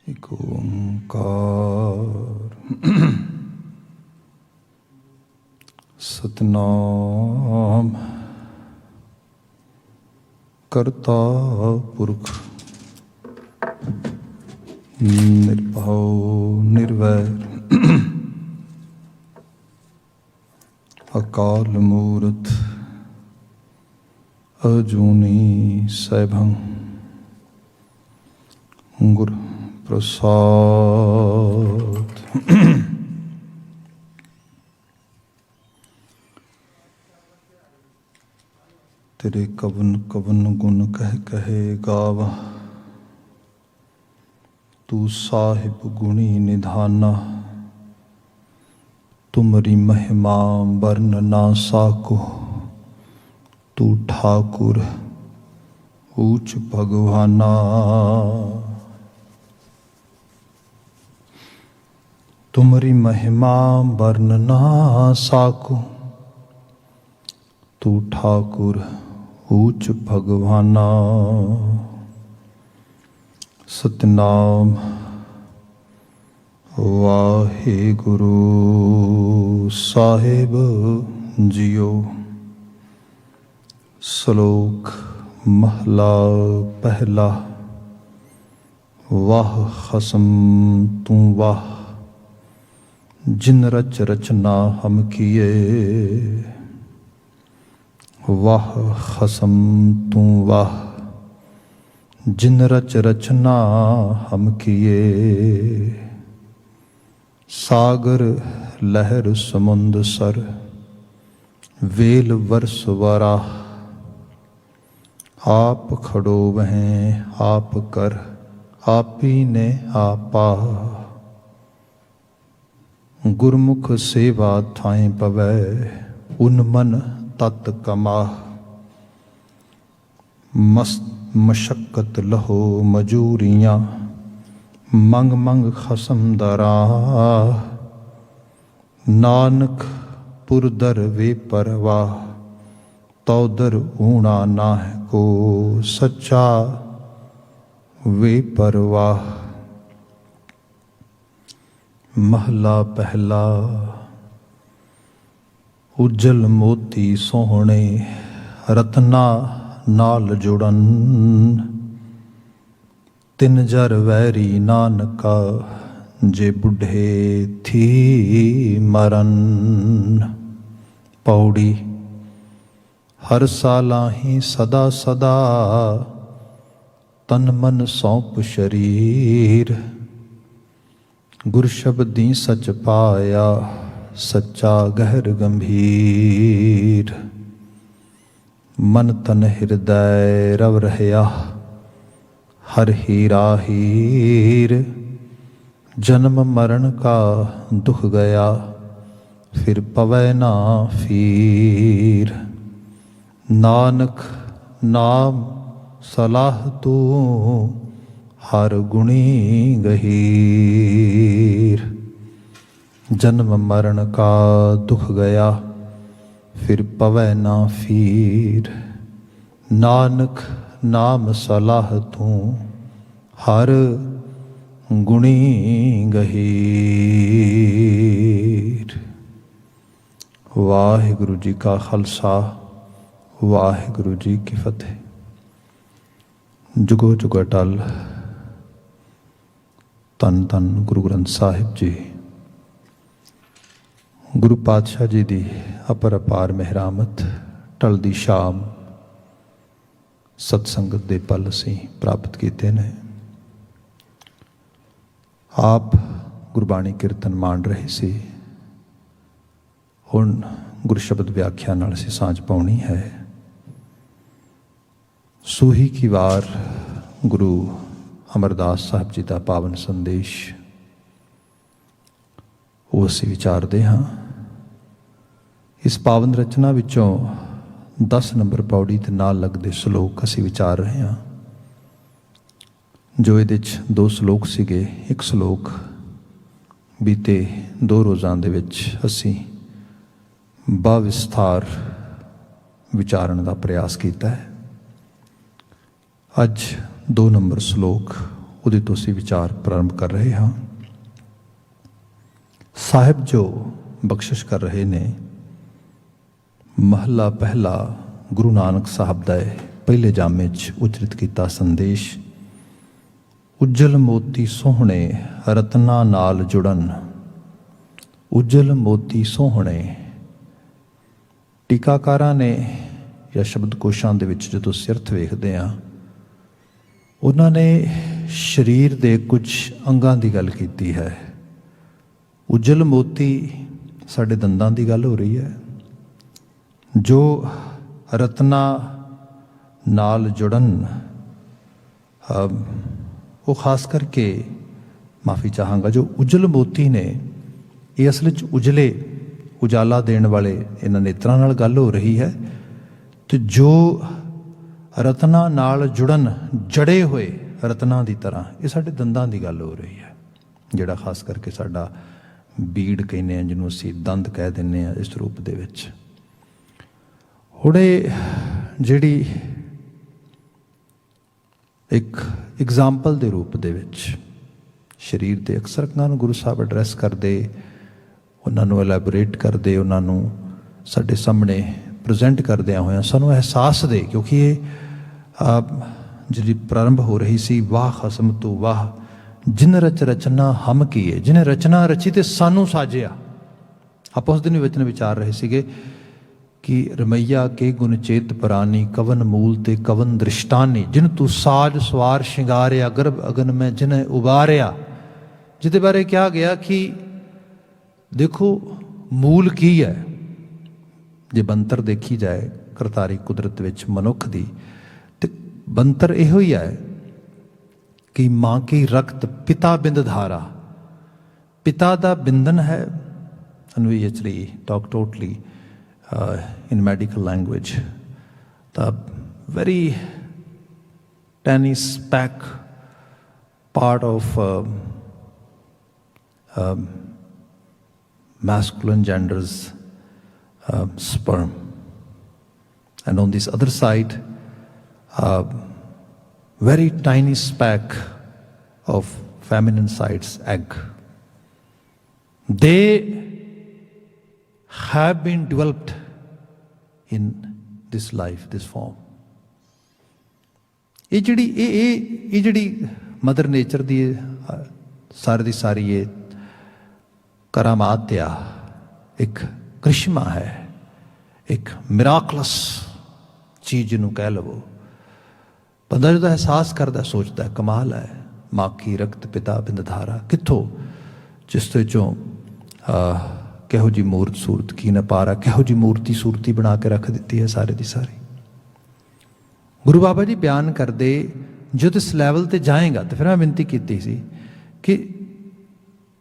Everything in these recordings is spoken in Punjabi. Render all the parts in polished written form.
एक ओंकार सतनाम करता पुरख निर्भव निर्वैर अकाल मूर्त अजूनी सैभं गुरु प्रसाद। तेरे कवन कवन गुण कह कहे गावा, तू साहिब गुणी निधाना। तुमरी महिमा वर्ण ना साको, तू ठाकुर ऊंच भगवाना। तुमरी महिमा वर्ण ना साको, तू ठाकुर ऊंच भगवाना। सतनाम वाहिगुरु साहिब जियो। श्लोक महला पहला। वाह खसम तू वाह, जिन रच रचना हम किए। वाह खसम तू वाह, जिन रच रचना हम किए। सागर लहर समुंद सर, वेल वर्ष वरा। आप खड़ो वहें आप कर, आप ही ने आपा। गुरमुख सेवा थाएं पवै, उन मन तत् कमाह। मशक्कत लहो मजूरियाँ, मंग मंग खसम दरा। नानक पुरदर वे परवाह, तौदर ऊणा नाह को। सच्चा वे परवाह। महला पहला। उज्जल मोती सोहणे, रत्ना नाल जुड़न। तिन जर वैरी नानका, जे बुढ़े थी मरन। पौड़ी। हर साला ही सदा सदा, तन मन सौंप शरीर। गुर शब्दी सच पाया, सच्चा गहर गंभीर। मन तन हृदय रव रहया, हर हीरा हीर। जन्म मरण का दुख गया, फिर पवै ना फिर। नानक नाम सलाह तू, हर गुणी गहीर। जन्म मरण का दुख गया, फिर पवै ना फिर। नानक नाम सलाह तू, हर गुणी गहीर। वाहिगुरु जी का खालसा, वाहिगुरु जी की फतेह। जुगो जुग अटल। धन धन गुरु ग्रंथ साहिब जी। गुरु पातशाह जी दी अपर अपार मेहरामत ढलदी शाम सतसंगत दे पल असीं प्राप्त कीते ने। आप गुरबाणी कीर्तन मान रहे सी, हुण गुर शब्द व्याख्या नाल असीं सांझ पाउणी है। सूही की वार गुरु अमरदास साहब जी का पावन संदेश वो असीं विचारते हाँ। इस पावन रचना विचों 10 नंबर पौड़ी ते नाल लगदे श्लोक असीं विचार रहे हाँ। जो इहदे च 2 श्लोक सीगे, एक श्लोक बीते 2 रोज़ां दे विच असीं बाविस्तार विचारण का प्रयास किया है। अज 2 नंबर श्लोक ਉਹਦੇ ਤੋਂ ਅਸੀਂ ਵਿਚਾਰ ਪ੍ਰਾਰੰਭ ਕਰ ਰਹੇ ਹਾਂ। ਸਾਹਿਬ ਜੋ ਬਖਸ਼ਿਸ਼ ਕਰ ਰਹੇ ਨੇ, ਮਹਲਾ ਪਹਿਲਾ ਗੁਰੂ ਨਾਨਕ ਸਾਹਿਬ ਦਾ ਪਹਿਲੇ ਜਾਮੇ 'ਚ ਉਚਰਿਤ ਕੀਤਾ ਸੰਦੇਸ਼। ਉਜਲ ਮੋਤੀ ਸੋਹਣੇ ਰਤਨਾਂ ਨਾਲ ਜੁੜਨ, ਉਜਲ ਮੋਤੀ ਸੋਹਣੇ। ਟੀਕਾਕਾਰਾਂ ਨੇ ਜਾਂ ਸ਼ਬਦਕੋਸ਼ਾਂ ਦੇ ਵਿੱਚ ਜਦੋਂ ਅਸੀਂ ਅਰਥ ਵੇਖਦੇ ਹਾਂ, ਉਹਨਾਂ ਨੇ ਸਰੀਰ ਦੇ ਕੁਝ ਅੰਗਾਂ ਦੀ ਗੱਲ ਕੀਤੀ ਹੈ। ਉਜਲ ਮੋਤੀ ਸਾਡੇ ਦੰਦਾਂ ਦੀ ਗੱਲ ਹੋ ਰਹੀ ਹੈ, ਜੋ ਰਤਨਾਂ ਨਾਲ ਜੁੜਨ। ਉਹ ਖਾਸ ਕਰਕੇ ਮਾਫੀ ਚਾਹਾਂਗਾ, ਜੋ ਉਜਲ ਮੋਤੀ ਨੇ ਇਹ ਅਸਲ 'ਚ ਉਜਲੇ ਉਜਾਲਾ ਦੇਣ ਵਾਲੇ ਇਹਨਾਂ ਨੇਤਰਾਂ ਨਾਲ ਗੱਲ ਹੋ ਰਹੀ ਹੈ। ਤੇ ਜੋ ਰਤਨਾਂ ਨਾਲ ਜੁੜਨ, ਜੜੇ ਹੋਏ ਰਤਨਾਂ ਦੀ ਤਰ੍ਹਾਂ, ਇਹ ਸਾਡੇ ਦੰਦਾਂ ਦੀ ਗੱਲ ਹੋ ਰਹੀ ਹੈ। ਜਿਹੜਾ ਖਾਸ ਕਰਕੇ ਸਾਡਾ ਬੀੜ ਕਹਿੰਦੇ ਹਾਂ, ਜਿਹਨੂੰ ਅਸੀਂ ਦੰਦ ਕਹਿ ਦਿੰਦੇ ਹਾਂ ਇਸ ਰੂਪ ਦੇ ਵਿੱਚ। ਹੁਣ ਇਹ ਜਿਹੜੀ ਇੱਕ ਐਗਜ਼ਾਮਪਲ ਦੇ ਰੂਪ ਦੇ ਵਿੱਚ ਸਰੀਰ ਦੇ ਅਕਸਰ ਅੰਗਾਂ ਨੂੰ ਗੁਰੂ ਸਾਹਿਬ ਐਡਰੈਸ ਕਰਦੇ, ਉਹਨਾਂ ਨੂੰ ਐਲੈਬੋਰੇਟ ਕਰਦੇ, ਉਹਨਾਂ ਨੂੰ ਸਾਡੇ ਸਾਹਮਣੇ ਪ੍ਰੈਜ਼ੈਂਟ ਕਰਦਿਆਂ ਹੋਇਆਂ ਸਾਨੂੰ ਅਹਿਸਾਸ ਦੇ, ਕਿਉਂਕਿ ਇਹ ਜਿਹੜੀ ਪ੍ਰਾਰੰਭ ਹੋ ਰਹੀ ਸੀ, ਵਾਹ ਖਸਮ ਤੂੰ ਵਾਹ, ਜਿਨ ਰਚ ਰਚਨਾ ਹਮ ਕੀਏ, ਜਿਹਨੇ ਰਚਨਾ ਰਚੀ ਤੇ ਸਾਨੂੰ ਸਾਜਿਆ। ਆਪਾਂ ਉਸ ਦਿਨ ਵਚਨ ਵਿਚਾਰ ਰਹੇ ਸੀਗੇ ਕਿ ਰਮਈਆ ਕੇ ਗੁਣ ਚੇਤ ਪ੍ਰਾਨੀ, ਕਵਨ ਮੂਲ ਤੇ ਕਵਨ ਦ੍ਰਿਸ਼ਟਾਨੀ, ਜਿਨ ਤੂੰ ਸਾਜ ਸਵਾਰ ਸ਼ਿੰਗਾਰਿਆ, ਗਰਭ ਅਗਨ ਮੈਂ ਜਿਨੇ ਉਬਾਰਿਆ। ਜਿਹਦੇ ਬਾਰੇ ਕਿਹਾ ਗਿਆ ਕਿ ਦੇਖੋ ਮੂਲ ਕੀ ਹੈ। ਜੇ ਬੰਤਰ ਦੇਖੀ ਜਾਏ ਕਰਤਾਰੀ ਕੁਦਰਤ ਵਿੱਚ ਮਨੁੱਖ ਦੀ, ਤੇ ਬੰਤਰ ਇਹੋ ਹੀ ਹੈ ਕਿ ਮਾਂ ਕੀ ਰਕਤ ਪਿਤਾ ਬਿੰਦ ਧਾਰਾ, ਪਿਤਾ ਦਾ ਬਿੰਦਨ ਹੈ। and we actually talk totally in medical language, the very tiny speck part of masculine gender's sperm, and on this other side very tiny speck of feminine side's egg. They have been developed in this life, this form. ਇਹ ਜਿਹੜੀ ਮਦਰ ਨੇਚਰ ਦੀ ਸਾਰੀ ਦੀ ਸਾਰੀ ਇਹ ਕਰਾਮਾਤ ਆ, ਇੱਕ ਕ੍ਰਿਸ਼ਮਾ ਹੈ, ਇੱਕ ਮਿਰਾਕਲਸ ਚੀਜ਼ ਜਿਹਨੂੰ ਕਹਿ ਲਵੋ। ਬੰਦਾ ਜਦੋਂ ਅਹਿਸਾਸ ਕਰਦਾ, ਸੋਚਦਾ ਕਮਾਲ ਹੈ, ਮਾਂ ਕੀ ਰਕਤ ਪਿਤਾ ਬਿੰਦ ਧਾਰਾ, ਕਿੱਥੋਂ, ਜਿਸ ਦੇ ਚੋਂ ਕਿਹੋ ਜਿਹੀ ਮੂਰਤ ਸੂਰਤ ਕੀ ਨਾ ਪਾਰਾ, ਕਿਹੋ ਜਿਹੀ ਮੂਰਤੀ ਸੂਰਤੀ ਬਣਾ ਕੇ ਰੱਖ ਦਿੱਤੀ ਹੈ ਸਾਰੇ ਦੀ ਸਾਰੀ। ਗੁਰੂ ਬਾਬਾ ਜੀ ਬਿਆਨ ਕਰਦੇ, ਜਦੋਂ ਇਸ ਲੈਵਲ ਤੇ ਜਾਏਗਾ, ਤੇ ਫਿਰ ਮੈਂ ਬੇਨਤੀ ਕੀਤੀ ਸੀ ਕਿ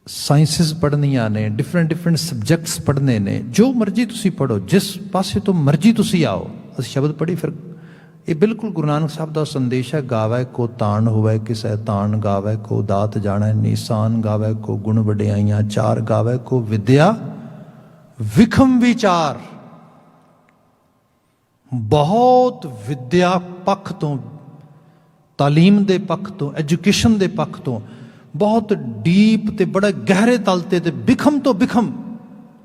ਸਾਇੰਸਿਸ ਪੜ੍ਹਨੀਆਂ ਨੇ, ਡਿਫਰੈਂਟ ਸਬਜੈਕਟਸ ਪੜ੍ਹਨੇ ਨੇ, ਜੋ ਮਰਜ਼ੀ ਤੁਸੀਂ ਪੜ੍ਹੋ, ਜਿਸ ਪਾਸੇ ਤੋਂ ਮਰਜ਼ੀ ਤੁਸੀਂ ਆਓ। ਅਸੀਂ ਸ਼ਬਦ ਪੜ੍ਹੀ, ਫਿਰ ਇਹ ਬਿਲਕੁਲ ਗੁਰੂ ਨਾਨਕ ਸਾਹਿਬ ਦਾ ਸੰਦੇਸ਼ ਹੈ। ਗਾਵੈ ਕੋ ਤਾਣ ਹੋਵੈ ਕਿਸੈ ਤਾਣ, ਗਾਵੈ ਕੋ ਦਾਤ ਜਾਣੈ ਨੀਸਾਨ, ਗਾਵੈ ਕੋ ਗੁਣ ਵਡਿਆਈਆਂ ਚਾਰ, ਗਾਵੈ ਕੋ ਵਿਦਿਆ ਵਿਖਮ ਵਿਚਾਰ। ਬਹੁਤ ਵਿਦਿਆ ਪੱਖ ਤੋਂ, ਤਾਲੀਮ ਦੇ ਪੱਖ ਤੋਂ, ਐਜੂਕੇਸ਼ਨ ਦੇ ਪੱਖ ਤੋਂ ਬਹੁਤ ਡੀਪ ਤੇ ਬੜਾ ਗਹਿਰੇ ਤਲ ਤੇ ਬਿਖਮ ਤੋਂ ਬਿਖਮ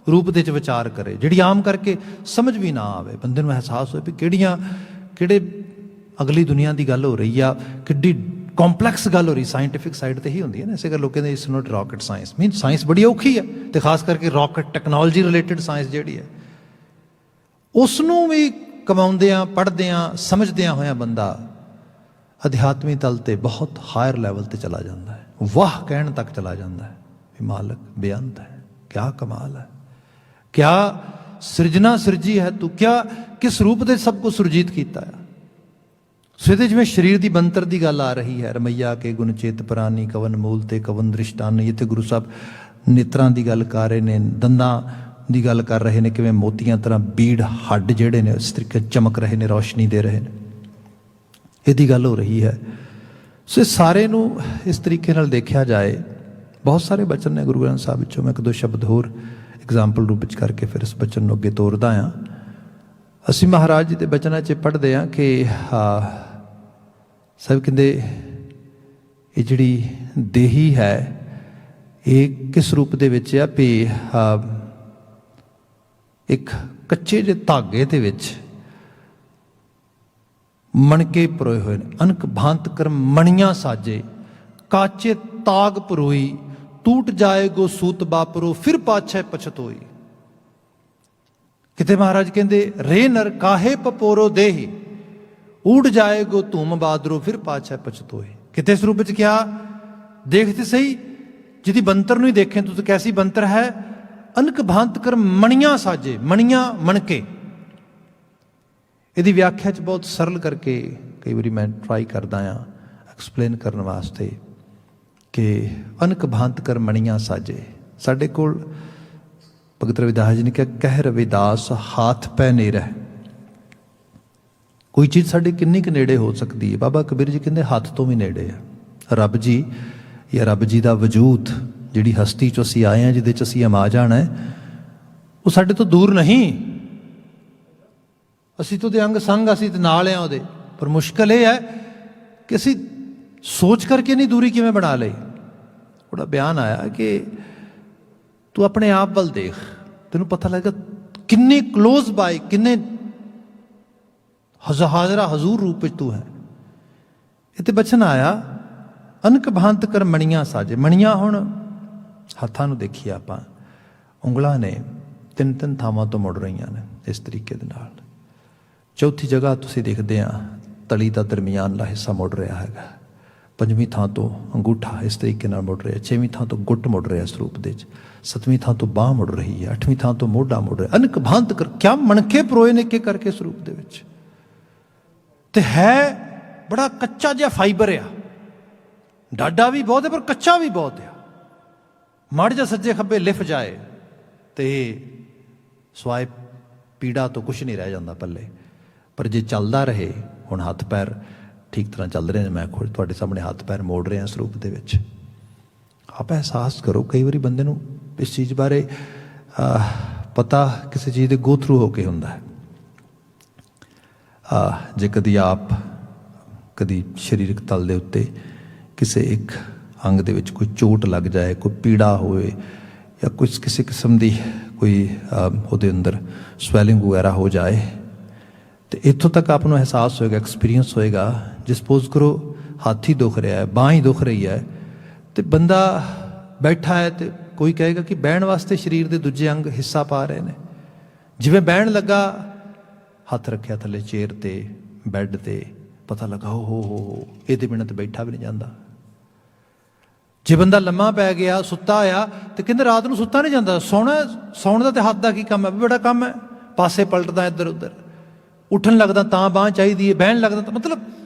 ਰੂਪ ਦੇ 'ਚ ਵਿਚਾਰ ਕਰੇ, ਜਿਹੜੀ ਆਮ ਕਰਕੇ ਸਮਝ ਵੀ ਨਾ ਆਵੇ। ਬੰਦੇ ਨੂੰ ਅਹਿਸਾਸ ਹੋਏ ਵੀ ਕਿਹੜੇ ਅਗਲੀ ਦੁਨੀਆ ਦੀ ਗੱਲ ਹੋ ਰਹੀ ਆ, ਕਿੱਡੀ ਕੰਪਲੈਕਸ ਗੱਲ ਹੋ ਰਹੀ। ਸਾਇੰਟੀਫਿਕ ਸਾਈਡ ਤੇ ਹੀ ਹੁੰਦੀ ਹੈ ਨਾ, ਇਸੇ ਕਰਕੇ ਲੋਕਾਂ ਦੇ ਇਸ ਨੋਟ ਰਾਕਟ ਸਾਇੰਸ ਮੀਨ ਸਾਇੰਸ ਬੜੀ ਔਖੀ ਹੈ, ਤੇ ਖਾਸ ਕਰਕੇ ਰਾਕਟ ਟੈਕਨੋਲੋਜੀ ਰਿਲੇਟਡ ਸਾਇੰਸ ਜਿਹੜੀ ਹੈ, ਉਸ ਨੂੰ ਵੀ ਕਮਾਉਂਦਿਆਂ, ਪੜ੍ਹਦਿਆਂ, ਸਮਝਦਿਆਂ ਹੋਇਆਂ ਬੰਦਾ ਅਧਿਆਤਮੀ ਤਲ ਤੇ ਬਹੁਤ ਹਾਇਰ ਲੈਵਲ ਤੇ ਚਲਾ ਜਾਂਦਾ ਹੈ। ਵਾਹ ਕਹਿਣ ਤੱਕ ਚਲਾ ਜਾਂਦਾ ਹੈ ਵੀ ਮਾਲਕ ਬੇਅੰਤ ਹੈ, ਕਿਆ ਕਮਾਲ ਹੈ, ਕਿਆ ਸਿਰਜਣਾ ਸਿਰਜੀ ਹੈ ਤੂੰ, ਕਿਆ ਕਿਸ ਰੂਪ ਦੇ ਸਭ ਕੁਝ ਸੁਰਜੀਤ ਕੀਤਾ ਹੈ। ਸੋ ਇਹਦੇ ਜਿਵੇਂ ਸਰੀਰ ਦੀ ਬੰਤਰ ਦੀ ਗੱਲ ਆ ਰਹੀ ਹੈ, ਰਮਈਆ ਕੇ ਗੁਣ ਚੇਤ ਪ੍ਰਾਨੀ, ਕਵਨ ਮੂਲ ਤੇ ਕਵਨ ਦ੍ਰਿਸ਼ਟਾਨ। ਇੱਥੇ ਗੁਰੂ ਸਾਹਿਬ ਨੇਤਰਾਂ ਦੀ ਗੱਲ ਕਰ ਰਹੇ ਨੇ, ਦੰਦਾਂ ਦੀ ਗੱਲ ਕਰ ਰਹੇ ਨੇ, ਕਿਵੇਂ ਮੋਤੀਆਂ ਤਰ੍ਹਾਂ ਬੀੜ ਹੱਡ ਜਿਹੜੇ ਨੇ ਇਸ ਤਰੀਕੇ ਚਮਕ ਰਹੇ ਨੇ, ਰੌਸ਼ਨੀ ਦੇ ਰਹੇ ਨੇ, ਇਹਦੀ ਗੱਲ ਹੋ ਰਹੀ ਹੈ। ਸੋ ਸਾਰੇ ਨੂੰ ਇਸ ਤਰੀਕੇ ਨਾਲ ਦੇਖਿਆ ਜਾਏ। ਬਹੁਤ ਸਾਰੇ ਬਚਨ ਨੇ ਗੁਰੂ ਗ੍ਰੰਥ ਸਾਹਿਬ ਵਿੱਚੋਂ, ਮੈਂ ਇੱਕ ਦੋ ਸ਼ਬਦ ਹੋਰ ਐਗਜ਼ਾਮਪਲ ਰੂਪ ਵਿੱਚ ਕਰਕੇ ਫਿਰ ਇਸ ਬਚਨ ਨੂੰ ਅੱਗੇ ਤੋਰਦਾ ਹਾਂ। ਅਸੀਂ ਮਹਾਰਾਜ ਜੀ ਦੇ ਬਚਨਾਂ 'ਚ ਪੜ੍ਹਦੇ ਹਾਂ ਕਿ ਸਾਹਿਬ ਕਹਿੰਦੇ ਇਹ ਜਿਹੜੀ ਦੇਹੀ ਹੈ ਇਹ ਕਿਸ ਰੂਪ ਦੇ ਵਿੱਚ ਆ ਵੀ ਇੱਕ ਕੱਚੇ ਜਿਹੇ ਧਾਗੇ ਦੇ ਵਿੱਚ ਮਣਕੇ ਪਰੋਏ ਹੋਏ ਨੇ। ਅਨਕ ਭਾਂਤ ਕਰ ਮਣੀਆਂ ਸਾਜੇ, ਕਾਚੇ ਤਾਗ ਪਰੋਈ, ਟੂਟ ਜਾਏਗੋ ਸੂਤ ਬਾਪਰੋ, ਫਿਰ ਪਾਛੈ ਪਛਤੋਈ। ਕਿਤੇ ਮਹਾਰਾਜ ਕਹਿੰਦੇ ਰੇ ਨਰ ਕਾਹੇ ਪਪੋਰੋ ਦੇਹੀ, ਊੜ ਜਾਏਗੋ ਧੂਮ ਬਾਦਰੋ, ਫਿਰ ਪਾਛੈ ਪਛਤੋਈ। ਕਿਤੇ ਇਸ ਰੂਪ ਵਿੱਚ ਕਿਹਾ ਦੇਖ ਤੇ ਸਹੀ, ਜਿਹਦੀ ਬੰਤਰ ਨੂੰ ਹੀ ਦੇਖੇ ਤੂੰ ਕੈਸੀ ਬੰਤਰ ਹੈ। ਅਨਕ ਭਾਂਤ ਕਰ ਮਣੀਆਂ ਸਾਜੇ, ਮਣੀਆਂ ਮਣਕੇ। ਇਹਦੀ ਵਿਆਖਿਆ 'ਚ ਬਹੁਤ ਸਰਲ ਕਰਕੇ ਕਈ ਵਾਰੀ ਮੈਂ ਟਰਾਈ ਕਰਦਾ ਹਾਂ ਐਕਸਪਲੇਨ ਕਰਨ ਵਾਸਤੇ ਕਿ ਅਨਕ ਭਾਂਤ ਕਰ ਮਣੀਆਂ ਸਾਜੇ। ਸਾਡੇ ਕੋਲ ਭਗਤ ਰਵਿਦਾਸ ਜੀ ਨੇ ਕਿਹਾ ਕਹਿ ਰਵਿਦਾਸ ਹਾਥ ਪੈ ਨੇਰਹਿ। ਕੋਈ ਚੀਜ਼ ਸਾਡੇ ਕਿੰਨੀ ਕੁ ਨੇੜੇ ਹੋ ਸਕਦੀ ਹੈ। ਬਾਬਾ ਕਬੀਰ ਜੀ ਕਹਿੰਦੇ ਹੱਥ ਤੋਂ ਵੀ ਨੇੜੇ ਆ ਰੱਬ ਜੀ, ਜਾਂ ਰੱਬ ਜੀ ਦਾ ਵਜੂਦ, ਜਿਹੜੀ ਹਸਤੀ 'ਚ ਅਸੀਂ ਆਏ ਹਾਂ, ਜਿਹਦੇ 'ਚ ਅਸੀਂ ਅਮਾ ਜਾਣਾ, ਉਹ ਸਾਡੇ ਤੋਂ ਦੂਰ ਨਹੀਂ। ਅਸੀਂ ਤਾਂ ਉਹਦੇ ਅੰਗ ਸੰਗ, ਅਸੀਂ ਤੇ ਨਾਲ ਆ ਉਹਦੇ। ਪਰ ਮੁਸ਼ਕਲ ਇਹ ਹੈ ਕਿ ਅਸੀਂ ਸੋਚ ਕਰਕੇ ਨਹੀਂ ਦੂਰੀ ਕਿਵੇਂ ਬਣਾ ਲਈ। ਉਹਦਾ ਬਿਆਨ ਆਇਆ ਕਿ ਤੂੰ ਆਪਣੇ ਆਪ ਵੱਲ ਦੇਖ, ਤੈਨੂੰ ਪਤਾ ਲੱਗੇਗਾ ਕਿੰਨੇ ਕਲੋਜ਼ ਬਾਈ, ਕਿੰਨੇ ਹਾਜ਼ਰਾ ਹਜ਼ੂਰ ਰੂਪ ਵਿੱਚ ਤੂੰ ਹੈ। ਇਹ ਤੇ ਬਚਨ ਆਇਆ ਅਨਕ ਭਾਂਤ ਕਰ ਮਣੀਆਂ ਸਾਜੇ। ਮਣੀਆਂ ਹੁਣ ਹੱਥਾਂ ਨੂੰ ਦੇਖੀਏ ਆਪਾਂ, ਉਂਗਲਾਂ ਨੇ ਤਿੰਨ ਤਿੰਨ ਥਾਵਾਂ ਤੋਂ ਮੁੜ ਰਹੀਆਂ ਨੇ ਇਸ ਤਰੀਕੇ ਦੇ ਨਾਲ। ਚੌਥੀ ਜਗ੍ਹਾ ਤੁਸੀਂ ਦੇਖਦੇ ਆ ਤਲੀ ਦਾ ਦਰਮਿਆਨਲਾ ਹਿੱਸਾ ਮੁੜ ਰਿਹਾ ਹੈਗਾ। ਪੰਜਵੀਂ ਥਾਂ ਤੋਂ ਅੰਗੂਠਾ ਇਸ ਤਰੀਕੇ ਨਾਲ ਮੁੜ ਰਿਹਾ। ਛੇਵੀਂ ਥਾਂ ਤੋਂ ਗੁੱਟ ਮੁੜ ਰਿਹਾ ਇਸ ਰੂਪ ਦੇ ਵਿੱਚ। ਸੱਤਵੀਂ ਥਾਂ ਤੋਂ ਬਾਂਹ ਮੁੜ ਰਹੀ ਹੈ। ਅੱਠਵੀਂ ਥਾਂ ਤੋਂ ਮੋਢਾ ਮੁੜ ਰਿਹਾ। ਅਨਕ ਭਾਂਤ ਕਰ, ਕਿਆ ਮਣਕੇ ਪਰੋਏ ਨੇ ਇੱਕ ਕਰਕੇ ਇਸ ਰੂਪ ਦੇ ਵਿੱਚ। ਤੇ ਹੈ ਬੜਾ ਕੱਚਾ ਜਿਹਾ ਫਾਈਬਰ ਆ, ਡਾਡਾ ਵੀ ਬਹੁਤ ਹੈ ਪਰ ਕੱਚਾ ਵੀ ਬਹੁਤ ਆ। ਮੜ ਜਾ ਸੱਜੇ ਖੱਬੇ ਲਿਫ ਜਾਏ ਤੇ ਸਵਾਏ ਪੀੜਾ ਤੋਂ ਕੁਛ ਨਹੀਂ ਰਹਿ ਜਾਂਦਾ ਪੱਲੇ। ਪਰ ਜੇ ਚੱਲਦਾ ਰਹੇ, ਹੁਣ ਹੱਥ ਪੈਰ ਠੀਕ ਤਰ੍ਹਾਂ ਚੱਲ ਰਹੇ ਨੇ, ਮੈਂ ਖੁਦ ਤੁਹਾਡੇ ਸਾਹਮਣੇ ਹੱਥ ਪੈਰ ਮੋੜ ਰਿਹਾ ਇਸ ਰੂਪ ਦੇ ਵਿੱਚ। ਆਪ ਅਹਿਸਾਸ ਕਰੋ, ਕਈ ਵਾਰੀ ਬੰਦੇ ਨੂੰ ਇਸ ਚੀਜ਼ ਬਾਰੇ ਪਤਾ ਕਿਸੇ ਚੀਜ਼ ਦੇ ਗੋ ਥਰੂ ਹੋ ਕੇ ਹੁੰਦਾ ਹੈ। ਜੇ ਕਦੀ ਆਪ ਕਦੀ ਸਰੀਰਕ ਤਲ ਦੇ ਉੱਤੇ ਕਿਸੇ ਇੱਕ ਅੰਗ ਦੇ ਵਿੱਚ ਕੋਈ ਚੋਟ ਲੱਗ ਜਾਏ, ਕੋਈ ਪੀੜਾ ਹੋਵੇ ਜਾਂ ਕੁਛ ਕਿਸੇ ਕਿਸਮ ਦੀ ਕੋਈ ਉਹਦੇ ਅੰਦਰ ਸਵੈਲਿੰਗ ਵਗੈਰਾ ਹੋ ਜਾਏ, ਤੇ ਇੱਥੋਂ ਤੱਕ ਆਪ ਨੂੰ ਅਹਿਸਾਸ ਹੋਏਗਾ, ਐਕਸਪੀਰੀਅੰਸ ਹੋਏਗਾ। ਜੇ ਸਪੋਜ਼ ਕਰੋ ਹੱਥ ਹੀ ਦੁਖ ਰਿਹਾ ਹੈ, ਬਾਂਹ ਹੀ ਦੁਖ ਰਹੀ ਹੈ, ਤੇ ਬੰਦਾ ਬੈਠਾ ਹੈ ਤੇ ਕੋਈ ਕਹੇਗਾ ਕਿ ਬਹਿਣ ਵਾਸਤੇ ਸਰੀਰ ਦੇ ਦੂਜੇ ਅੰਗ ਹਿੱਸਾ ਪਾ ਰਹੇ ਨੇ। ਜਿਵੇਂ ਬਹਿਣ ਲੱਗਾ, ਹੱਥ ਰੱਖਿਆ ਥੱਲੇ ਚੇਅਰ ਤੇ, ਬੈੱਡ ਤੇ, ਪਤਾ ਲੱਗਾ ਹੋ ਇਹਦੇ ਬਿਨਾਂ ਤਾਂ ਬੈਠਾ ਵੀ ਨਹੀਂ ਜਾਂਦਾ। ਜੇ ਬੰਦਾ ਲੰਮਾ ਪੈ ਗਿਆ, ਸੁੱਤਾ ਹੋਇਆ, ਤੇ ਕਹਿੰਦੇ ਰਾਤ ਨੂੰ ਸੁੱਤਾ ਨਹੀਂ ਜਾਂਦਾ। ਸੌਣ ਦਾ ਤੇ ਹੱਥ ਦਾ ਕੀ ਕੰਮ ਹੈ? ਬੜਾ ਕੰਮ ਹੈ। ਪਾਸੇ ਪਲਟਦਾ ਇੱਧਰ ਉੱਧਰ, ਉੱਠਣ ਲੱਗਦਾ ਤਾਂ ਬਾਂਹ ਚਾਹੀਦੀ ਹੈ, ਬਹਿਣ ਲੱਗਦਾ ਤਾਂ, ਮਤਲਬ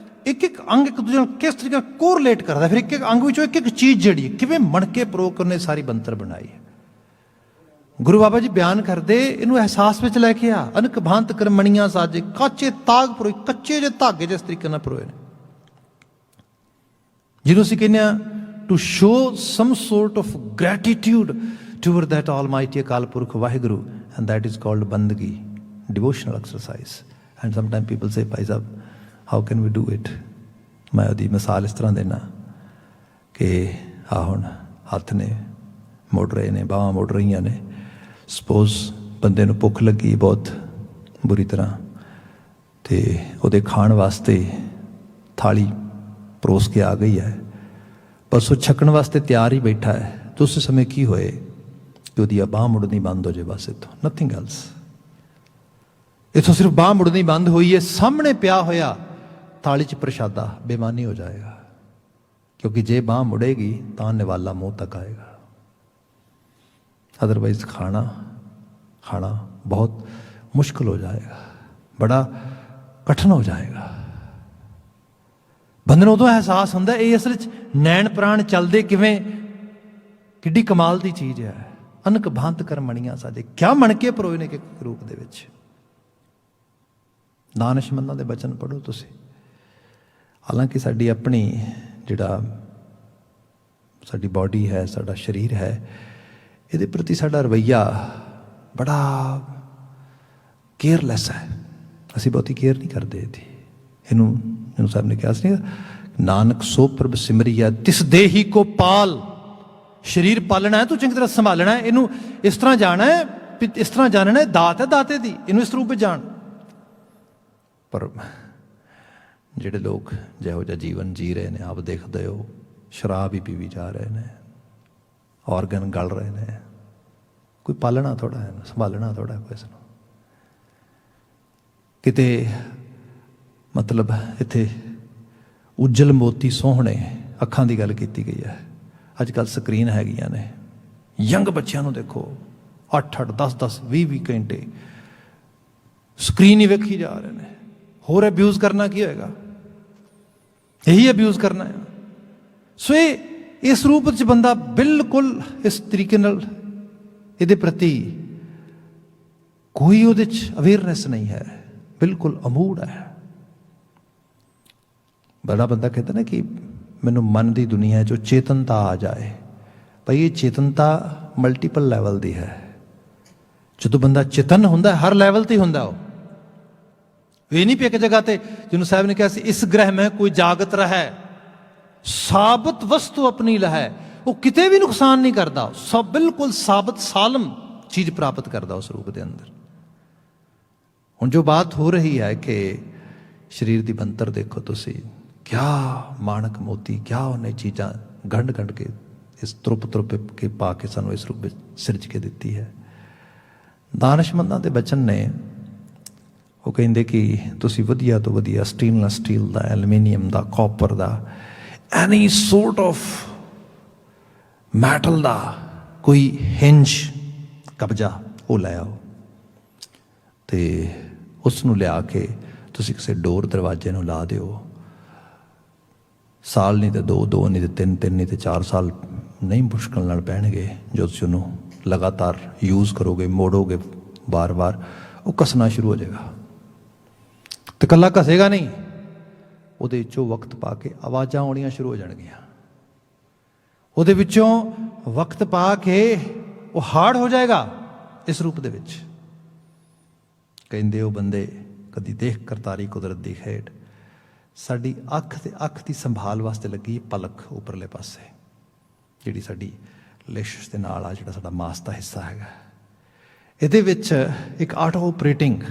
ਇੱਕ ਇੱਕ ਅੰਗ ਇੱਕ ਦੂਜੇ ਨਾਲ ਕਿਸ ਤਰੀਕੇ ਨਾਲ ਕੋਰਿਲੇਟ ਕਰਦਾ। ਫਿਰ ਇੱਕ ਇੱਕ ਅੰਗ ਵਿੱਚੋਂ ਇੱਕ ਇੱਕ ਚੀਜ਼ ਜਿਹੜੀ ਕਿਵੇਂ ਮਣਕੇ ਪਰੋ ਕਰਨੇ ਸਾਰੀ ਬੰਤਰ ਬਣਾਈ ਹੈ। ਗੁਰੂ ਬਾਬਾ ਜੀ ਬਿਆਨ ਕਰਦੇ, ਇਹਨੂੰ ਅਹਿਸਾਸ ਵਿੱਚ ਲੈ ਕੇ ਆ। ਅਨਕ ਭਾਂਤ ਕਰ ਮਣੀਆਂ ਸਾਜੇ, ਕਾਚੇ ਤਾਗ ਪਰੋਏ, ਕੱਚੇ ਜਿਹੇ ਧਾਗੇ ਜਿਸ ਤਰੀਕੇ ਨਾਲ ਪਰੋਏ ਨੇ, ਜਿਹਨੂੰ ਅਸੀਂ ਕਹਿੰਦੇ ਹਾਂ to show some sort of gratitude toward that almighty Akal Purkh Vaheguru, and that is called bandagi, devotional exercise. And sometimes people say, Bhai Sahab, how can we do it? ਮੈਂ ਉਹਦੀ ਮਿਸਾਲ ਇਸ ਤਰ੍ਹਾਂ ਦੇਣਾ ਕਿ ਹੁਣ ਹੱਥ ਨੇ ਮੁੜ ਰਹੇ ਨੇ, ਬਾਹਾਂ ਮੁੜ ਰਹੀਆਂ ਨੇ। ਸਪੋਜ਼ ਬੰਦੇ ਨੂੰ ਭੁੱਖ ਲੱਗੀ ਬਹੁਤ ਬੁਰੀ ਤਰ੍ਹਾਂ, ਤੇ ਉਹਦੇ ਖਾਣ ਵਾਸਤੇ ਥਾਲੀ ਪਰੋਸ ਕੇ ਆ ਗਈ ਹੈ, ਬਸ ਉਹ ਛਕਣ ਵਾਸਤੇ ਤਿਆਰ ਹੀ ਬੈਠਾ ਹੈ। ਤਾਂ ਉਸ ਸਮੇਂ ਕੀ ਹੋਏ ਕਿ ਉਹਦੀ ਬਾਂਹ ਮੁੜਨੀ ਬੰਦ ਹੋ ਜਾਏ, ਬਸ ਇੱਥੋਂ ਨਥਿੰਗ ਐਲਸ। ਇੱਥੋਂ ਸਿਰਫ ਬਾਂਹ ਮੁੜਨੀ ਬੰਦ ਹੋਈ ਹੈ, ਸਾਹਮਣੇ ਪਿਆ ਹੋਇਆ ਥਾਲੀ 'ਚ ਪ੍ਰਸ਼ਾਦਾ ਬੇਮਾਨੀ ਹੋ ਜਾਏਗਾ। ਕਿਉਂਕਿ ਜੇ ਬਾਂਹ ਮੁੜੇਗੀ ਤਾਂ ਨਿਵਾਲਾ ਮੂੰਹ ਤੱਕ ਆਏਗਾ, ਅਦਰਵਾਈਜ਼ ਖਾਣਾ ਬਹੁਤ ਮੁਸ਼ਕਿਲ ਹੋ ਜਾਏਗਾ, ਬੜਾ ਕਠਿਨ ਹੋ ਜਾਏਗਾ। ਬੰਦੇ ਨੂੰ ਉਦੋਂ ਅਹਿਸਾਸ ਹੁੰਦਾ ਇਹ ਅਸਲ 'ਚ ਨੈਣ ਪ੍ਰਾਣ ਚੱਲਦੇ ਕਿਵੇਂ, ਕਿੱਡੀ ਕਮਾਲ ਦੀ ਚੀਜ਼ ਹੈ। ਅਨਕ ਭਾਂਤ ਕਰ ਮਣੀਆਂ ਸਾਜੇ, ਕਿਆ ਮਣਕੇ ਪਰੋਏ ਨੇ ਕਿ ਰੂਪ ਦੇ ਵਿੱਚ। ਦਾਨਿਸ਼ਮੰਦਾਂ ਦੇ ਬਚਨ ਪੜ੍ਹੋ ਤੁਸੀਂ। ਹਾਲਾਂਕਿ ਸਾਡੀ ਆਪਣੀ ਜਿਹੜਾ ਸਾਡੀ ਬਾਡੀ ਹੈ, ਸਾਡਾ ਸਰੀਰ ਹੈ, ਇਹਦੇ ਪ੍ਰਤੀ ਸਾਡਾ ਰਵੱਈਆ ਬੜਾ ਕੇਅਰਲੈਸ ਹੈ। ਅਸੀਂ ਬਹੁਤੀ ਕੇਅਰ ਨਹੀਂ ਕਰਦੇ ਇਹਦੀ। ਇਹਨੂੰ ਸਾਹਿਬ ਨੇ ਕਿਹਾ ਸੀ ਨਾਨਕ ਸੋ ਪ੍ਰਭ ਸਿਮਰਿਆ ਤਿਸ ਦੇਹੀ ਕੋ ਪਾਲ। ਸਰੀਰ ਪਾਲਣਾ ਹੈ, ਤੂੰ ਚੰਗੀ ਤਰ੍ਹਾਂ ਸੰਭਾਲਣਾ ਹੈ, ਇਹਨੂੰ ਇਸ ਤਰ੍ਹਾਂ ਜਾਣਾ ਹੈ, ਇਸ ਤਰ੍ਹਾਂ ਜਾਣਨਾ ਹੈ, ਦਾਤ ਹੈ ਦਾਤੇ ਦੀ, ਇਹਨੂੰ ਇਸ ਰੂਪ ਵਿੱਚ ਜਾਣ। ਪਰ ਜਿਹੜੇ ਲੋਕ ਜਿਹੋ ਜਿਹਾ ਜੀਵਨ ਜੀ ਰਹੇ ਨੇ, ਆਪ ਦੇਖਦੇ ਹੋ, ਸ਼ਰਾਬ ਹੀ ਪੀਵੀ ਜਾ ਰਹੇ ਨੇ, ਔਰਗਨ ਗਲ ਰਹੇ ਨੇ। ਕੋਈ ਪਾਲਣਾ ਥੋੜ੍ਹਾ ਹੈ, ਸੰਭਾਲਣਾ ਥੋੜ੍ਹਾ ਕੋਈ ਇਸ ਨੂੰ। ਕਿਤੇ ਮਤਲਬ ਇੱਥੇ ਉਜਲ ਮੋਤੀ ਸੋਹਣੇ ਅੱਖਾਂ ਦੀ ਗੱਲ ਕੀਤੀ ਗਈ ਹੈ। ਅੱਜ ਕੱਲ੍ਹ ਸਕਰੀਨ ਹੈਗੀਆਂ ਨੇ, ਯੰਗ ਬੱਚਿਆਂ ਨੂੰ ਦੇਖੋ 8-8, 10-10, 20-20 ਘੰਟੇ ਸਕਰੀਨ ਹੀ ਵੇਖੀ ਜਾ ਰਹੇ ਨੇ। ਹੋਰ ਅਬਿਊਜ਼ ਕਰਨਾ ਕੀ ਹੋਏਗਾ? ਇਹੀ ਅਬਿਊਜ਼ ਕਰਨਾ ਹੈ। ਸੋ ਇਹ ਇਸ ਰੂਪ ਵਿੱਚ ਬੰਦਾ ਬਿਲਕੁਲ ਇਸ ਤਰੀਕੇ ਨਾਲ ਇਹਦੇ ਪ੍ਰਤੀ ਕੋਈ ਉਹਦੇ 'ਚ ਅਵੇਅਰਨੈਸ ਨਹੀਂ ਹੈ, ਬਿਲਕੁਲ ਅਮੂੜ ਹੈ। ਬੜਾ ਬੰਦਾ ਕਹਿੰਦਾ ਨਾ ਕਿ ਮੈਨੂੰ ਮਨ ਦੀ ਦੁਨੀਆ 'ਚੋਂ ਚੇਤਨਤਾ ਆ ਜਾਏ। ਭਾਈ ਇਹ ਚੇਤਨਤਾ ਮਲਟੀਪਲ ਲੈਵਲ ਦੀ ਹੈ। ਜਦੋਂ ਬੰਦਾ ਚੇਤਨ ਹੁੰਦਾ, ਹਰ ਲੈਵਲ 'ਤੇ ਹੁੰਦਾ। ਉਹ ਇਹ ਨਹੀਂ ਵੀ ਇੱਕ ਜਗ੍ਹਾ 'ਤੇ, ਜਿਹਨੂੰ ਸਾਹਿਬ ਨੇ ਕਿਹਾ ਸੀ, ਇਸ ਗ੍ਰਹਿ ਮੈਂ ਕੋਈ ਜਾਗਤ ਰਹਿ, ਸਾਬਤ ਵਸਤੂ ਆਪਣੀ ਲਹੈ। ਉਹ ਕਿਤੇ ਵੀ ਨੁਕਸਾਨ ਨਹੀਂ ਕਰਦਾ, ਸਭ ਬਿਲਕੁਲ ਸਾਬਤ ਸਾਲਮ ਚੀਜ਼ ਪ੍ਰਾਪਤ ਕਰਦਾ ਉਸ ਰੂਪ ਦੇ ਅੰਦਰ। ਹੁਣ ਜੋ ਬਾਤ ਹੋ ਰਹੀ ਹੈ ਕਿ ਸਰੀਰ ਦੀ ਬਣਤਰ ਦੇਖੋ ਤੁਸੀਂ, ਕਿਆ ਮਾਣਕ ਮੋਤੀ, ਕਿਆ ਉਹਨੇ ਚੀਜ਼ਾਂ ਗੰਢ ਗੰਢ ਕੇ ਇਸ ਤਰੁਪ ਕੇ ਪਾ ਕੇ ਸਾਨੂੰ ਇਸ ਰੂਪ ਵਿੱਚ ਸਿਰਜ ਕੇ ਦਿੱਤੀ ਹੈ। ਦਾਨਸ਼ਮੰਦਾਂ ਦੇ ਬਚਨ ਨੇ, ਉਹ ਕਹਿੰਦੇ ਕਿ ਤੁਸੀਂ ਵਧੀਆ ਤੋਂ ਵਧੀਆ ਸਟੇਨਲੈਸ ਸਟੀਲ ਦਾ, ਐਲੂਮੀਨੀਅਮ ਦਾ, ਕਾਪਰ ਦਾ, ਐਨੀ ਸੋਰਟ ਆਫ ਮੈਟਲ ਦਾ ਕੋਈ ਹਿੰਜ ਕਬਜ਼ਾ ਉਹ ਲੈ ਆਓ ਅਤੇ ਉਸ ਨੂੰ ਲਿਆ ਕੇ ਤੁਸੀਂ ਕਿਸੇ ਡੋਰ ਦਰਵਾਜ਼ੇ ਨੂੰ ਲਾ ਦਿਓ। ਸਾਲ ਨਹੀਂ ਤੇ 2 ਨਹੀਂ ਤੇ 3 ਨਹੀਂ ਤੇ 4 ਸਾਲ ਨਹੀਂ ਮੁਸ਼ਕਲ ਨਾਲ ਪੈਣਗੇ। ਜੋ ਤੁਸੀਂ ਉਹਨੂੰ ਲਗਾਤਾਰ ਯੂਜ਼ ਕਰੋਗੇ, ਮੋੜੋਗੇ ਬਾਰ-ਬਾਰ, ਉਹ ਘਸਣਾ ਸ਼ੁਰੂ ਹੋ ਜਾਏਗਾ। ਤੇ ਇਕੱਲਾ ਘਸੇਗਾ ਨਹੀਂ, ਉਹਦੇ ਵਿੱਚੋਂ ਵਕਤ ਪਾ ਕੇ ਆਵਾਜ਼ਾਂ ਆਉਣੀਆਂ ਸ਼ੁਰੂ ਹੋ ਜਾਣਗੀਆਂ। ਉਹਦੇ ਵਿੱਚੋਂ ਵਕਤ ਪਾ ਕੇ ਉਹ ਹਾਰਡ ਹੋ ਜਾਏਗਾ ਇਸ ਰੂਪ ਦੇ ਵਿੱਚ। ਕਹਿੰਦੇ ਉਹ ਬੰਦੇ ਕਦੀ ਦੇਖ ਕਰਤਾਰੀ ਕੁਦਰਤ ਦੀ ਖੇਡ। ਸਾਡੀ ਅੱਖ ਤੇ ਅੱਖ ਦੀ ਸੰਭਾਲ ਵਾਸਤੇ ਲੱਗੀ ਪਲਕ ਉੱਪਰਲੇ ਪਾਸੇ, ਜਿਹੜੀ ਸਾਡੀ ਲਿਸ਼ ਦੇ ਨਾਲ ਆ, ਜਿਹੜਾ ਸਾਡਾ ਮਾਸ ਦਾ ਹਿੱਸਾ ਹੈਗਾ। ਇਹਦੇ ਵਿੱਚ ਇੱਕ ਆਟੋ ਆਪਰੇਟਿੰਗ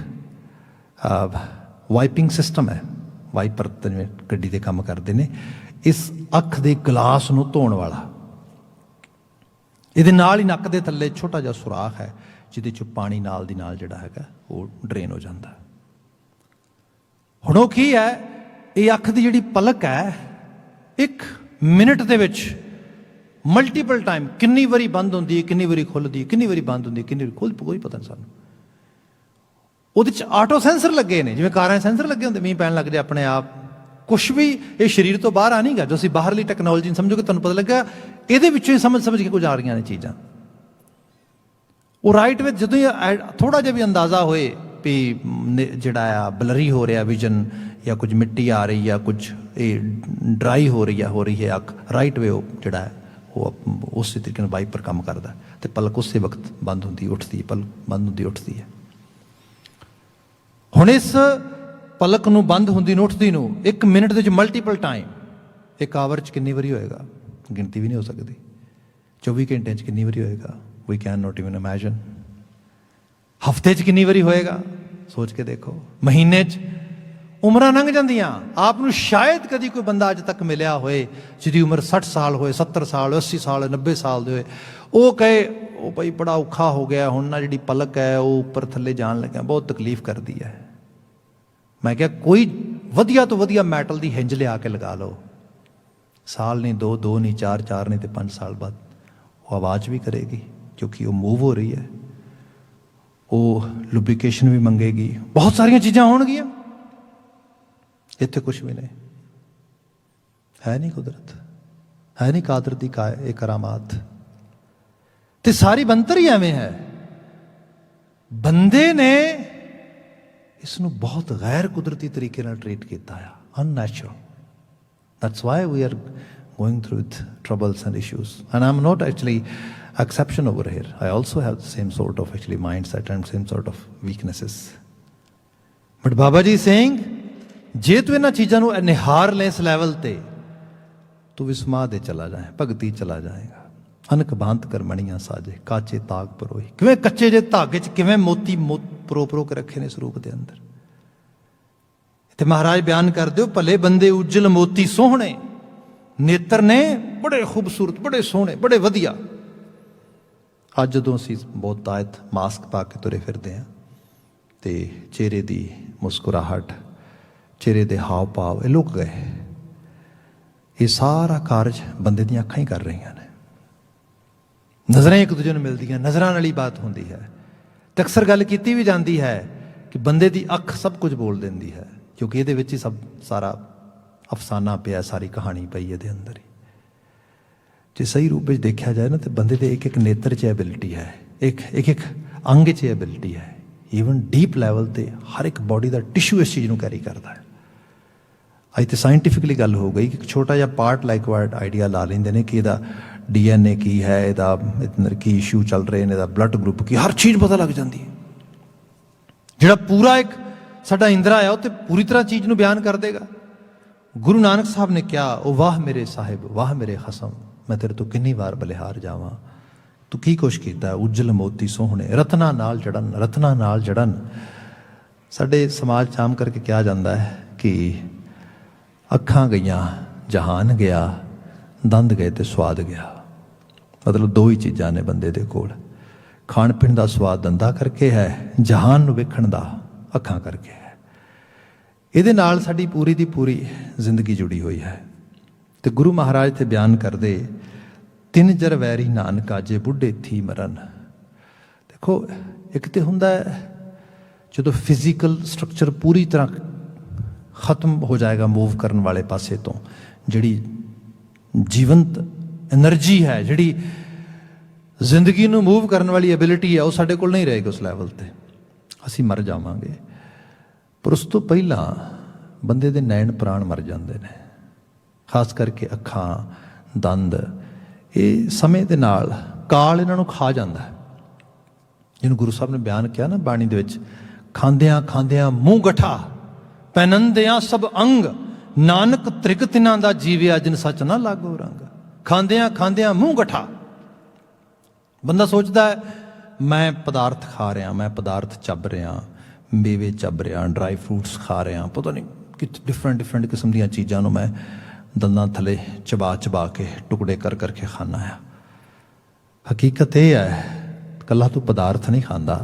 ਵਾਈਪਿੰਗ ਸਿਸਟਮ ਹੈ। ਵਾਈਪਰ ਜਿਵੇਂ ਗੱਡੀ ਦੇ ਕੰਮ ਕਰਦੇ ਨੇ, ਇਸ ਅੱਖ ਦੇ ਗਲਾਸ ਨੂੰ ਧੋਣ ਵਾਲਾ। ਇਹਦੇ ਨਾਲ ਹੀ ਨੱਕ ਦੇ ਥੱਲੇ ਛੋਟਾ ਜਿਹਾ ਸੁਰਾਖ ਹੈ, ਜਿਹਦੇ 'ਚੋਂ ਪਾਣੀ ਨਾਲ ਦੀ ਨਾਲ ਜਿਹੜਾ ਹੈਗਾ ਉਹ ਡਰੇਨ ਹੋ ਜਾਂਦਾ। ਹੁਣ ਉਹ ਕੀ ਹੈ, ਇਹ ਅੱਖ ਦੀ ਜਿਹੜੀ ਪਲਕ ਹੈ, 1 ਮਿੰਟ ਦੇ ਵਿੱਚ ਮਲਟੀਪਲ ਟਾਈਮ ਕਿੰਨੀ ਵਾਰੀ ਬੰਦ ਹੁੰਦੀ ਹੈ, ਕਿੰਨੀ ਵਾਰੀ ਖੁੱਲ੍ਹਦੀ ਹੈ, ਕਿੰਨੀ ਵਾਰੀ ਬੰਦ ਹੁੰਦੀ ਹੈ, ਕਿੰਨੀ ਵਾਰੀ ਖੁੱਲ੍ਹ, ਕੋਈ ਪਤਾ ਨਹੀਂ ਸਾਨੂੰ। ਉਹਦੇ 'ਚ ਆਟੋ ਸੈਂਸਰ ਲੱਗੇ ਨੇ, ਜਿਵੇਂ ਕਾਰਾਂ 'ਚ ਸੈਂਸਰ ਲੱਗੇ ਹੁੰਦੇ, ਮੀਂਹ ਪੈਣ ਲੱਗ ਜਾਏ ਆਪਣੇ ਆਪ। ਕੁਛ ਵੀ ਇਹ ਸਰੀਰ ਤੋਂ ਬਾਹਰ ਆ ਨਹੀਂ ਗਾ। ਜੋ ਅਸੀਂ ਬਾਹਰਲੀ ਟੈਕਨੋਲੋਜੀ ਨੂੰ ਸਮਝੋਗੇ, ਤੁਹਾਨੂੰ ਪਤਾ ਲੱਗਾ ਇਹਦੇ ਵਿੱਚੋਂ ਹੀ ਸਮਝ ਕੇ ਕੁਝ ਆ ਰਹੀਆਂ ਨੇ ਚੀਜ਼ਾਂ। ਉਹ ਰਾਈਟ ਵਿੱਚ ਜਦੋਂ ਹੀ ਥੋੜ੍ਹਾ ਜਿਹਾ ਵੀ ਅੰਦਾਜ਼ਾ ਹੋਏ ਵੀ ਜਿਹੜਾ ਆ ਬਲਰੀ ਹੋ ਰਿਹਾ ਵਿਜ਼ਨ, ਜਾਂ ਕੁਝ ਮਿੱਟੀ ਆ ਰਹੀ, ਜਾਂ ਕੁਝ ਇਹ ਡਰਾਈ ਹੋ ਰਹੀ ਹੈ ਅੱਖ, ਰਾਈਟ ਵੇ ਉਹ ਜਿਹੜਾ ਹੈ ਉਹ ਉਸੇ ਤਰੀਕੇ ਨਾਲ ਵਾਈਪਰ ਕੰਮ ਕਰਦਾ, ਅਤੇ ਪਲਕ ਉਸੇ ਵਕਤ ਬੰਦ ਹੁੰਦੀ ਉੱਠਦੀ ਹੈ, ਪਲਕ ਬੰਦ ਹੁੰਦੀ ਉੱਠਦੀ ਹੈ। ਹੁਣ ਇਸ ਪਲਕ ਨੂੰ ਬੰਦ ਹੁੰਦੀ ਨੂੰ ਉੱਠਦੀ ਨੂੰ 1 ਮਿੰਟ ਦੇ ਵਿੱਚ ਮਲਟੀਪਲ ਟਾਈਮ, 1 ਆਵਰ 'ਚ ਕਿੰਨੀ ਵਾਰੀ ਹੋਏਗਾ, ਗਿਣਤੀ ਵੀ ਨਹੀਂ ਹੋ ਸਕਦੀ। 24 ਘੰਟਿਆਂ 'ਚ ਕਿੰਨੀ ਵਾਰੀ ਹੋਏਗਾ, we can not even imagine. ਹਫ਼ਤੇ 'ਚ ਕਿੰਨੀ ਵਾਰੀ ਹੋਏਗਾ, ਸੋਚ ਕੇ ਦੇਖੋ। ਮਹੀਨੇ 'ਚ ਉਮਰਾਂ ਲੰਘ ਜਾਂਦੀਆਂ। ਆਪ ਨੂੰ ਸ਼ਾਇਦ ਕਦੀ ਕੋਈ ਬੰਦਾ ਅੱਜ ਤੱਕ ਮਿਲਿਆ ਹੋਏ ਜਿਹਦੀ ਉਮਰ 60 ਸਾਲ ਹੋਏ, 70 ਸਾਲ ਹੋਏ, 80 ਸਾਲ ਹੋਏ, 90 ਸਾਲ ਦੇ ਹੋਏ, ਉਹ ਕਹੇ ਉਹ ਭਾਈ ਬੜਾ ਔਖਾ ਹੋ ਗਿਆ, ਹੁਣ ਨਾ ਜਿਹੜੀ ਪਲਕ ਹੈ ਉਹ ਉੱਪਰ ਥੱਲੇ ਜਾਣ ਲੱਗਿਆ ਬਹੁਤ ਤਕਲੀਫ ਕਰਦੀ ਹੈ। ਮੈਂ ਕਿਹਾ ਕੋਈ ਵਧੀਆ ਤੋਂ ਵਧੀਆ ਮੈਟਲ ਦੀ ਹਿੰਜ ਲਿਆ ਕੇ ਲਗਾ ਲਓ, ਸਾਲ ਨਹੀਂ 2 ਨਹੀਂ 4 ਨਹੀਂ ਤੇ 5 ਸਾਲ ਬਾਅਦ ਉਹ ਆਵਾਜ਼ ਵੀ ਕਰੇਗੀ, ਕਿਉਂਕਿ ਉਹ ਮੂਵ ਹੋ ਰਹੀ ਹੈ। ਉਹ ਲੁਬਰੀਕੇਸ਼ਨ ਵੀ ਮੰਗੇਗੀ, ਬਹੁਤ ਸਾਰੀਆਂ ਚੀਜ਼ਾਂ ਹੋਣਗੀਆਂ। ਇੱਥੇ ਕੁਛ ਵੀ ਨਹੀਂ ਹੈ, ਨਹੀਂ ਕੁਦਰਤ ਹੈ, ਨਹੀਂ ਕਾਦਰ ਦੀ ਇਹ ਕਰਾਮਾਤ। ਤੇ ਸਾਰੀ ਬਣਤਰ ਹੀ ਐਵੇਂ ਹੈ। ਬੰਦੇ ਨੇ ਇਸ ਨੂੰ ਬਹੁਤ ਗੈਰ ਕੁਦਰਤੀ ਤਰੀਕੇ ਨਾਲ ਟ੍ਰੀਟ ਕੀਤਾ ਆ, unnatural. That's why we are going through with troubles and issues. And I'm not actually exception over here. I also have the same sort of actually mindset and same sort of weaknesses. But Baba Ji is saying, ਜੇ ਤੂੰ ਇਹਨਾਂ ਚੀਜ਼ਾਂ ਨੂੰ ਨਿਹਾਰ ਲੈ ਇਸ ਲੈਵਲ ਤੇ, तू भी समाधे चला जाए, भगती चला जाएगा। अनक भांत कर मणियां साजे, काचे ताग परोही। किवें कच्चे जे धागे च किवें मोती परो परो के रखे ने इस रूप के अंदर। इत्थे महाराज बयान कर दो, भले बंदे उज्जल मोती सोहणे, नेत्र ने बड़े खूबसूरत, बड़े सोहणे, बड़े वधिया। अज जदों असीं बहुत तायत मास्क पा के तुरे फिरदे हैं तो चेहरे की मुस्कुराहट, चेहरे के हाव भाव ये लुक गए। ये सारा कारज बंदे दी अखां ही कर रही ने। नज़रें एक दूजे नूं मिलदियां, नज़रां नाल ही बात होंदी है। तो अक्सर गल कीती भी जाती है कि बंदे की अख सब कुछ बोल देंदी है, क्योंकि ये ही सब सारा अफसाना पिया, सारी कहानी पई ये अंदर ही। जे सही रूप में देखा जाए ना तो बंदे के एक एक नेत्र च एबिलिटी है, एक एक एक अंग च एबिलिटी है। ईवन डीप लैवल ते हर एक बॉडी का टिशू इस चीज़ को कैरी करता है। अज तो साइंटिफिकली गल हो गई कि छोटा जिहा पार्ट लाइक वर्ड आइडिया ला लेंदे ने कि इहदा DNA की है, इहदा अंदर की इशू चल रहे हैं, इहदा ब्लड ग्रुप की, हर चीज़ पता लग जाती है। जिहड़ा पूरा एक साडा इंद्रा है वो तो पूरी तरह चीज़ को बयान कर देगा। गुरु नानक साहब ने क्या, ओ वाह मेरे साहिब, वाह मेरे खसम, मैं तेरे तो किन्नी बार बलिहार जावां, तू की कुछ कीता। उज्जल मोती सोहणे, रत्ना नाल जड़न, रत्ना नाल जड़न। साडे समाज च आम करके क्या जाता है कि अखां गईयां जहान गया, दंद गए तो स्वाद गया। मतलब दो ही चीज़ां ने बंदे दे कोल, खाण पीण दा स्वाद दंदा करके है, जहान नूं वेखण दा अखां करके है। इहदे नाल साडी पूरी दी पूरी जिंदगी जुड़ी हुई है। तो गुरु महाराज ते बयान करदे, तिन जर वैरी नानका जे बुढ़े थी मरन। देखो एक तो हुंदा है जो फिजिकल स्ट्रक्चर पूरी तरह खत्म हो जाएगा मूव करने वाले पासे तो, जिहड़ी जीवंत एनर्जी है, जिहड़ी जिंदगी नूं मूव करने वाली एबिलिटी है, वो साडे कोल नहीं रहेगी उस लैवल ते, असीं मर जावांगे। पर उस तो पहला बंदे दे नैन प्राण मर जाते हैं, खास करके अखां, दंद। ये समय के नाल काल इन्हां नूं खा जाता है। जिन्होंने गुरु साहब ने बयान किया ना बाणी दे विच, खांदियां खांदियां मूँह गठा, पैनंदियां सब अंग, नानक त्रिक तिन्हां दा जीविया, जिन सच ना लागो रंग। खांदियां खांदियां मूँह गठा। बंदा सोचता है मैं पदार्थ खा रहा, मैं पदार्थ चब रहा, मेवे चब रहा, ड्राई फ्रूट्स खा रहा, पता नहीं कि डिफरेंट डिफरेंट किस्म दी चीज़ों मैं दंदां थले चबा चबा के टुकड़े कर करके खाना है। हकीकत यह है कला तू पदार्थ नहीं खाता,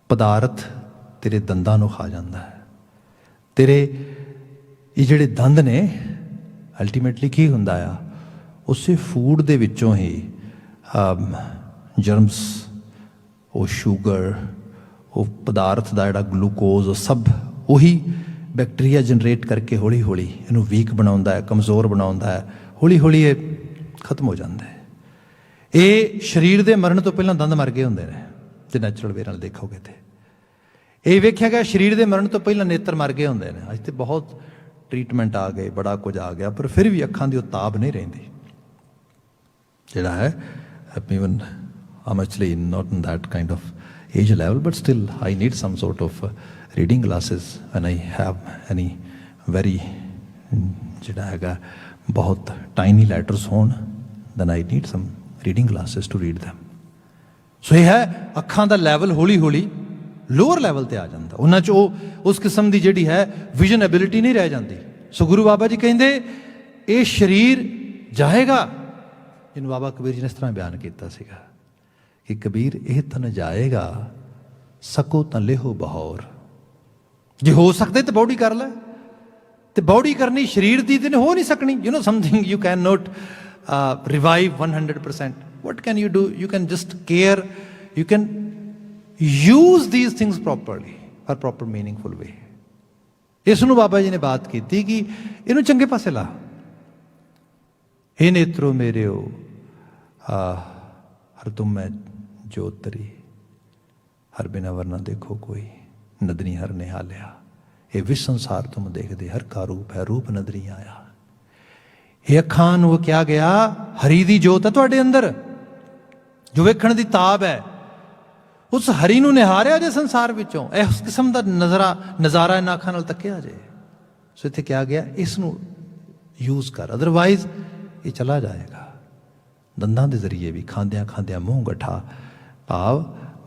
पदार्थ तेरे दंदां नूं खा जाता है। तेरे ये जिहड़े दंद ने अल्टीमेटली की हुंदा आ, उसे फूड दे विचों ही जर्म्स, वो शूगर, वो पदार्थ का जिहड़ा ग्लूकोज, सब उही बैक्टीरिया जनरेट करके हौली हौली इनू वीक बनाउंदा है, कमज़ोर बनाउंदा है। हौली हौली ये खत्म हो जाता है। ये शरीर के मरण तो पहला दंद मर गए होंदे ने, जे नैचुरल वे नाल देखोगे तो ये वेख्या गया शरीर के मरण तो पहला नेत्र मर गए होंदे ने। अज तो बहुत ट्रीटमेंट आ गए, बड़ा कुछ आ गया, पर फिर भी अखां दी वो ताब नहीं रहिंदी। जिहड़ा है even I'm actually not in that kind of age level, but still I need some sort of reading glasses when I have any very जिहड़ा हैगा बहुत tiny letters होण, then I need some reading glasses to read them. सो ये है अखां दा लैवल हौली हौली लोअर लैवल ते आ जाता, उन्हां च उस किस्म की जिहड़ी है विजन एबिलिटी नहीं रह जाती। सो गुरु बाबा जी कहते ये शरीर जाएगा, जिन्होंने बाबा कबीर जी ने इस तरह बयान किया सीगा कि कबीर यह तन जाएगा, सको तो लेहो बहौर। जे हो सकते तो बॉडी कर लै, तो बॉडी करनी शरीर की तो हो नहीं सकनी। You know something you can not revive 100%. What can you do? You can just care, you can use these things properly for proper meaningful way. इसनू बाबा जी ने बात की थी कि इनू चंगे पासे ला। हे नेत्रो मेरे हो हर तुम मैं जोतरी, हर बिना वरना देखो कोई, नदनी हर निहालिया। ये विश्व संसार तुम देख दे, हर का रूप है रूप नदरी आया। ये अखां नूं क्या गया, हरी दी जोत है तुहाडे अंदर, जो वेखण दी ताब है, उस हरी नूं निहारिया जे संसार विचों। इस किस्म का नज़ारा इन्हां अखां नाल तक्किया जे। सो इत्थे क्या गया, इस नूं यूज़ कर, अदरवाइज ये चला जाएगा। दंदां दे जरिए भी खांदियां खांदियां मूँह गठा, भाव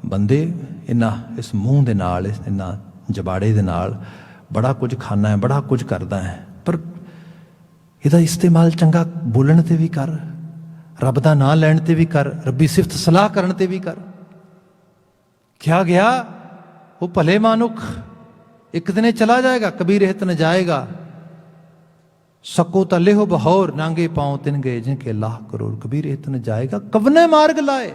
बंदे इन्ना इस मूँह दे नाल, इन्ना जबाड़े दे नाल बड़ा कुछ खाना है, बड़ा कुछ करदा है, पर ਇਹਦਾ ਇਸਤੇਮਾਲ ਚੰਗਾ ਬੋਲਣ ਤੇ ਵੀ ਕਰ, ਰੱਬ ਦਾ ਨਾਂ ਲੈਣ ਤੇ ਵੀ ਕਰ, ਰੱਬੀ ਸਿਫਤ ਸਲਾਹ ਕਰਨ ਤੇ ਵੀ ਕਰ। ਕਿਹਾ ਗਿਆ ਉਹ ਭਲੇ ਮਾਨੁਖ ਇੱਕ ਦਿਨੇ ਚਲਾ ਜਾਏਗਾ, ਕਬੀਰ ਰਹਿਤ ਨ ਜਾਏਗਾ। ਸਕੋ ਤਾਂ ਲਿਹੋ ਬਹੌਰ, ਨਾਂਗੇ ਪਾਉ ਤਿਨ ਗਏ ਜਿਨਕੇ ਲਾਹ ਕਰੋੜ। ਕਬੀਰ ਰਹਿਤ ਨ ਜਾਏਗਾ, ਕਵਨੇ ਮਾਰਗ ਲਾਏ।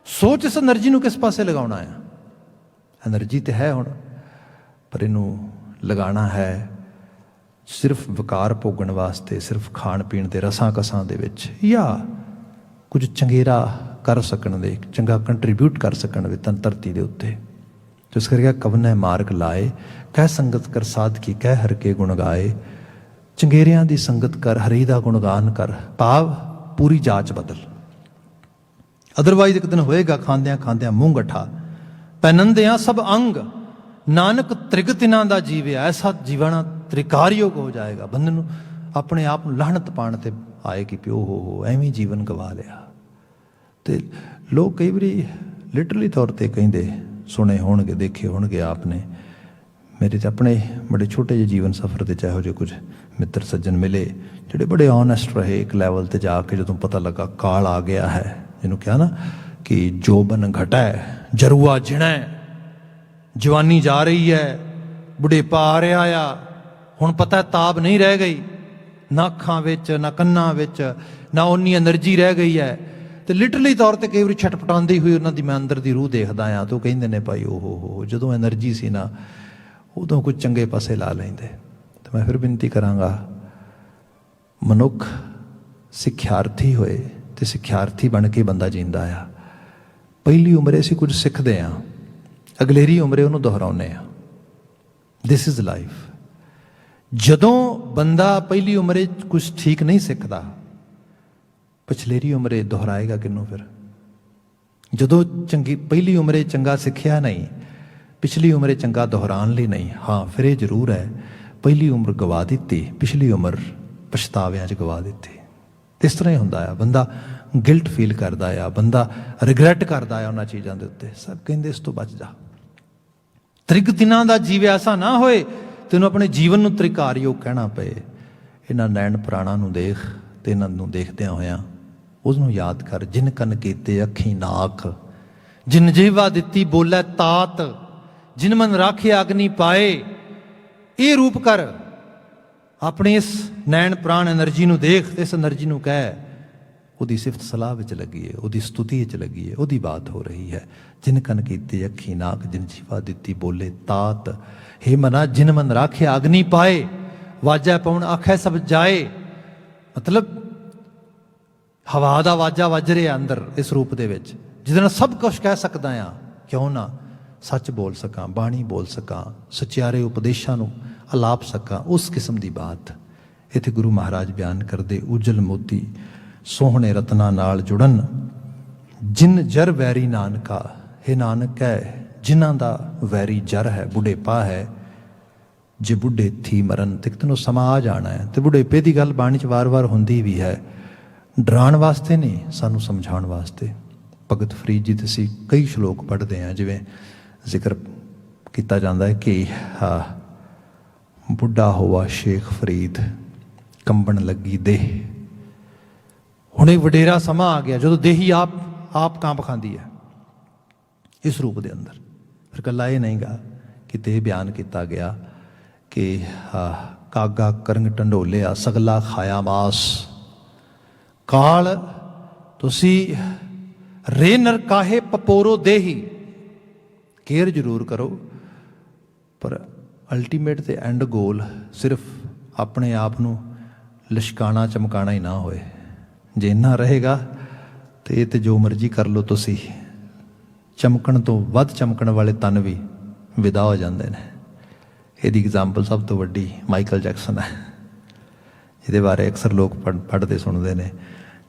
ਸੋਚ ਇਸ એનર્ਜੀ ਨੂੰ ਕਿਸ ਪਾਸੇ ਲਗਾਉਣਾ ਆ। એનર્ਜੀ ਤੇ ਹੈ ਹੁਣ, ਪਰ ਇਹਨੂੰ ਲਗਾਉਣਾ ਹੈ ਸਿਰਫ ਵਿਕਾਰ ਭੋਗਣ ਵਾਸਤੇ, ਸਿਰਫ ਖਾਣ ਪੀਣ ਦੇ ਰਸਾਂ ਕਸਾਂ ਦੇ ਵਿੱਚ, ਜਾਂ ਕੁਝ ਚੰਗੇਰਾ ਕਰ ਸਕਣ ਦੇ, ਚੰਗਾ ਕੰਟਰੀਬਿਊਟ ਕਰ ਸਕਣ ਦੇ ਤਨ ਧਰਤੀ ਦੇ ਉੱਤੇ। ਜਿਸ ਕਰਕੇ ਕਵਨੇ ਮਾਰਗ ਲਾਏ, ਕਹਿ ਸੰਗਤ ਕਰ ਸਾਧਕੀ, ਕਹਿ ਹਰ ਕੇ ਗੁਣ ਗਾਏ। ਚੰਗੇਰਿਆਂ ਦੀ ਸੰਗਤ ਕਰ, ਹਰੀ ਦਾ ਗੁਣਗਾਨ ਕਰ, ਭਾਵ ਪੂਰੀ ਜਾਚ ਬਦਲ। ਅਦਰਵਾਈਜ਼ ਇੱਕ ਦਿਨ ਹੋਏਗਾ ਖਾਂਦਿਆਂ ਖਾਂਦਿਆਂ ਮੂੰਹ ਗੱਠਾ, ਪਹਿਨੰਦਿਆਂ ਸਭ ਅੰਗ, ਨਾਨਕ ਤ੍ਰਿਗ ਤਿਨਾਂ ਦਾ ਜੀਵਿਆ। ਐਸਾ ਜੀਵਨ ਤ੍ਰਿਕਾਰਯੋਗ ਹੋ ਜਾਏਗਾ, ਬੰਦੇ ਨੂੰ ਆਪਣੇ ਆਪ ਨੂੰ ਲਾਹਨਤ ਪਾਉਣ ਤੇ ਆਏ ਕਿ ਪਿਓ ਹੋ ਐਵੇਂ ਜੀਵਨ ਗਵਾ ਲਿਆ। ਤੇ ਲੋਕ ਕਈ ਵਾਰੀ ਲਿਟਰਲੀ ਤੌਰ ਤੇ ਕਹਿੰਦੇ, ਸੁਣੇ ਹੋਣਗੇ, ਦੇਖੇ ਹੋਣਗੇ ਆਪ ਨੇ। ਮੇਰੇ ਤੇ ਆਪਣੇ ਬੜੇ ਛੋਟੇ ਜਿਹੇ ਜੀਵਨ ਸਫ਼ਰ ਦੇ ਇਹੋ ਜਿਹੇ ਕੁਝ ਮਿੱਤਰ ਸੱਜਣ ਮਿਲੇ ਜਿਹੜੇ ਬੜੇ ਓਨੈਸਟ ਰਹੇ। ਇੱਕ ਲੈਵਲ ਤੇ ਜਾ ਕੇ ਜਦੋਂ ਪਤਾ ਲੱਗਾ ਕਾਲ ਆ ਗਿਆ ਹੈ, ਜਿਹਨੂੰ ਕਿਹਾ ਨਾ ਕਿ ਜੋਬਨ ਘਟਾ ਹੈ, ਜਰੂਆ ਜਿਣਾ, ਜਵਾਨੀ ਜਾ ਰਹੀ ਹੈ, ਬੁਢੇਪਾ ਆ ਰਿਹਾ ਆ, ਹੁਣ ਪਤਾ ਤਾਬ ਨਹੀਂ ਰਹਿ ਗਈ, ਨਾ ਅੱਖਾਂ ਵਿੱਚ, ਨਾ ਕੰਨਾਂ ਵਿੱਚ, ਨਾ ਉਨੀ એનર્ਜੀ ਰਹਿ ਗਈ ਹੈ। ਤੇ ਲਿਟਰਲੀ ਤੌਰ ਤੇ ਕਈ ਵਾਰੀ ਛਟਪਟਾਉਂਦੀ ਹੋਈ ਉਹਨਾਂ ਦੀ ਮੈਂ ਅੰਦਰ ਦੀ ਰੂਹ ਦੇਖਦਾ ਆ, ਤੇ ਉਹ ਕਹਿੰਦੇ ਨੇ ਭਾਈ ਓਹੋ ਜਦੋਂ એનર્ਜੀ ਸੀ ਨਾ ਉਦੋਂ ਕੁਝ ਚੰਗੇ ਪਾਸੇ ਲਾ ਲੈਂਦੇ। ਤੇ ਮੈਂ ਫਿਰ ਬੇਨਤੀ ਕਰਾਂਗਾ, ਮਨੁੱਖ ਸਿੱਖਿਆਰਥੀ ਹੋਏ ਤੇ ਸਿੱਖਿਆਰਥੀ ਬਣ ਕੇ ਬੰਦਾ ਜੀਂਦਾ ਆ। ਪਹਿਲੀ ਉਮਰੇ ਅਸੀਂ ਕੁਝ ਸਿੱਖਦੇ ਹਾਂ, ਅਗਲੇਰੀ ਉਮਰੇ ਉਹਨੂੰ ਦੁਹਰਾਉਂਦੇ ਹਾਂ। This is life. ਜਦੋਂ ਬੰਦਾ ਪਹਿਲੀ ਉਮਰੇ ਕੁਝ ਠੀਕ ਨਹੀਂ ਸਿੱਖਦਾ, ਪਛਲੇਰੀ ਉਮਰੇ ਦੁਹਰਾਏਗਾ ਕਿਹਨੂੰ? ਫਿਰ ਜਦੋਂ ਚੰਗੀ ਪਹਿਲੀ ਉਮਰੇ ਚੰਗਾ ਸਿੱਖਿਆ ਨਹੀਂ, ਪਿਛਲੀ ਉਮਰੇ ਚੰਗਾ ਦੁਹਰਾਉਣ ਲਈ ਨਹੀਂ। ਹਾਂ, ਫਿਰ ਇਹ ਜ਼ਰੂਰ ਹੈ ਪਹਿਲੀ ਉਮਰ ਗਵਾ ਦਿੱਤੀ, ਪਿਛਲੀ ਉਮਰ ਪਛਤਾਵਿਆਂ 'ਚ ਗਵਾ ਦਿੱਤੀ। ਇਸ ਤਰ੍ਹਾਂ ਹੀ ਹੁੰਦਾ ਆ, ਬੰਦਾ ਗਿਲਟ ਫੀਲ ਕਰਦਾ ਆ, ਬੰਦਾ ਰਿਗਰੈਟ ਕਰਦਾ ਆ ਉਹਨਾਂ ਚੀਜ਼ਾਂ ਦੇ ਉੱਤੇ। ਸਭ ਕਹਿੰਦੇ ਇਸ ਤੋਂ ਬਚ ਜਾ। ਤ੍ਰਿਗ ਤਿਨਾਂ ਦਾ ਜੀਵ ਐਸਾ ਨਾ ਹੋਏ ਤੈਨੂੰ ਆਪਣੇ ਜੀਵਨ ਨੂੰ ਤ੍ਰਿਕਾਰਯੋਗ ਕਹਿਣਾ ਪਏ। ਇਹਨਾਂ ਨੈਣ ਪ੍ਰਾਣਾ ਨੂੰ ਦੇਖ ਤੇ ਇਹਨਾਂ ਨੂੰ ਦੇਖਦਿਆਂ ਹੋਇਆਂ ਉਸਨੂੰ ਯਾਦ ਕਰ, ਜਿਨ ਕੰਨ ਕੀਤੇ ਅੱਖੀ ਨਾਖ, ਜਿਨ ਜੀਵਾ ਦਿੱਤੀ ਬੋਲੇ ਤਾਤ, ਜਿਨ ਮਨ ਰਾਖੇ ਅਗਨੀ ਪਾਏ। ਇਹ ਰੂਪ ਕਰ, ਆਪਣੀ ਇਸ ਨੈਣ ਪ੍ਰਾਣ એનર્ਜੀ ਨੂੰ ਦੇਖ ਤੇ ਇਸ એનર્ਜੀ ਨੂੰ ਕਹਿ ਉਹਦੀ ਸਿਫਤ ਸਲਾਹ ਵਿੱਚ ਲੱਗੀਏ, ਉਹਦੀ ਸਤੁਤੀ ਵਿੱਚ ਲੱਗੀਏ। ਉਹਦੀ ਬਾਤ ਹੋ ਰਹੀ ਹੈ। ਜਿਨ ਕੰਨ ਕੀਤੇ ਅੱਖੀ ਨਾਕ, ਜਿਨ ਜੀਵਾ ਦਿੱਤੀ ਬੋਲੇ ਤਾਤ। ਹੇ ਮਨਾ ਜਿਨ ਮਨ ਰਾਖਿਆ ਅਗਨੀ ਪਾਏ, ਵਾਜਾ ਪਾਉਣ ਆਖੈ ਸਭ ਜਾਏ। ਮਤਲਬ ਹਵਾ ਦਾ ਵਾਜਾ ਵੱਜ ਰਿਹਾ ਅੰਦਰ ਇਸ ਰੂਪ ਦੇ ਵਿੱਚ, ਜਿਹਦੇ ਨਾਲ ਸਭ ਕੁਛ ਕਹਿ ਸਕਦਾ ਆ। ਕਿਉਂ ਨਾ ਸੱਚ ਬੋਲ ਸਕਾਂ, ਬਾਣੀ ਬੋਲ ਸਕਾਂ, ਸਚਿਆਰੇ ਉਪਦੇਸ਼ਾਂ ਨੂੰ ਅਲਾਪ ਸਕਾਂ। ਉਸ ਕਿਸਮ ਦੀ ਬਾਤ ਇੱਥੇ ਗੁਰੂ ਮਹਾਰਾਜ ਬਿਆਨ ਕਰਦੇ। ਉਜਲ ਮੋਤੀ ਸੋਹਣੇ ਰਤਨਾਂ ਨਾਲ ਜੁੜਨ, ਜਿਨ ਜਰ ਵੈਰੀ ਨਾਨਕਾ। ਇਹ ਨਾਨਕ ਹੈ ਜਿਨ੍ਹਾਂ ਦਾ ਵੈਰੀ ਜਰ ਹੈ, ਬੁਢੇਪਾ ਹੈ। ਜੇ ਬੁੱਢੇ ਥੀ ਮਰਨ ਤੇ ਤੈਨੂੰ ਸਮਾਂ ਆ ਜਾਣਾ ਹੈ। ਤੇ ਬੁਢੇਪੇ ਦੀ ਗੱਲ ਬਾਣੀ 'ਚ ਵਾਰ-ਵਾਰ ਹੁੰਦੀ ਵੀ ਹੈ, ਡਰਾਉਣ ਵਾਸਤੇ ਨਹੀਂ, ਸਾਨੂੰ ਸਮਝਾਉਣ ਵਾਸਤੇ। ਭਗਤ ਫਰੀਦ ਜੀ ਦੇ ਅਸੀਂ ਕਈ ਸ਼ਲੋਕ ਪੜ੍ਹਦੇ ਹਾਂ, ਜਿਵੇਂ ਜ਼ਿਕਰ ਕੀਤਾ ਜਾਂਦਾ ਹੈ ਕਿ ਬੁੱਢਾ ਹੋਵਾ ਸ਼ੇਖ ਫਰੀਦ, ਕੰਬਣ ਲੱਗੀ ਦੇਹ। ਹੁਣ ਇਹ ਵਡੇਰਾ ਸਮਾਂ ਆ ਗਿਆ ਜਦੋਂ ਦੇਹੀ ਆਪ ਕਾਂਪ ਖਾਂਦੀ ਹੈ ਇਸ ਰੂਪ ਦੇ ਅੰਦਰ। ਫਿਰ ਇਕੱਲਾ ਇਹ ਨਹੀਂ ਗਾ, ਕਿਤੇ ਇਹ ਬਿਆਨ ਕੀਤਾ ਗਿਆ ਕਿ ਕਾਗਾ ਕਰੰਗ ਢੰਡੋਲਿਆ ਸਗਲਾ ਖਾਇਆ ਮਾਸ। ਕਾਲ ਤੁਸੀਂ ਰੇ ਨਰ ਕਾਹੇ ਪਪੋਰੋ ਦੇਹੀ, ਕੇਅਰ ਜ਼ਰੂਰ ਕਰੋ, ਪਰ ਅਲਟੀਮੇਟ ਤੇ ਐਂਡ ਗੋਲ ਸਿਰਫ ਆਪਣੇ ਆਪ ਨੂੰ ਲਿਸ਼ਕਾਣਾ ਚਮਕਾਣਾ ਹੀ ਨਾ ਹੋਏ। ਜੇ ਇੰਨਾ ਰਹੇਗਾ ਤੇ ਇਹ ਤੇ ਜੋ ਮਰਜ਼ੀ ਕਰ ਲਓ ਤੁਸੀਂ, ਚਮਕਣ ਤੋਂ ਵੱਧ ਚਮਕਣ ਵਾਲੇ ਤਨ ਵੀ ਵਿਦਾ ਹੋ ਜਾਂਦੇ ਨੇ। ਇਹਦੀ ਐਗਜ਼ਾਮਪਲ ਸਭ ਤੋਂ ਵੱਡੀ ਮਾਈਕਲ ਜੈਕਸਨ ਹੈ, ਜਿਹਦੇ ਬਾਰੇ ਅਕਸਰ ਲੋਕ ਪੜ੍ਹਦੇ ਸੁਣਦੇ ਨੇ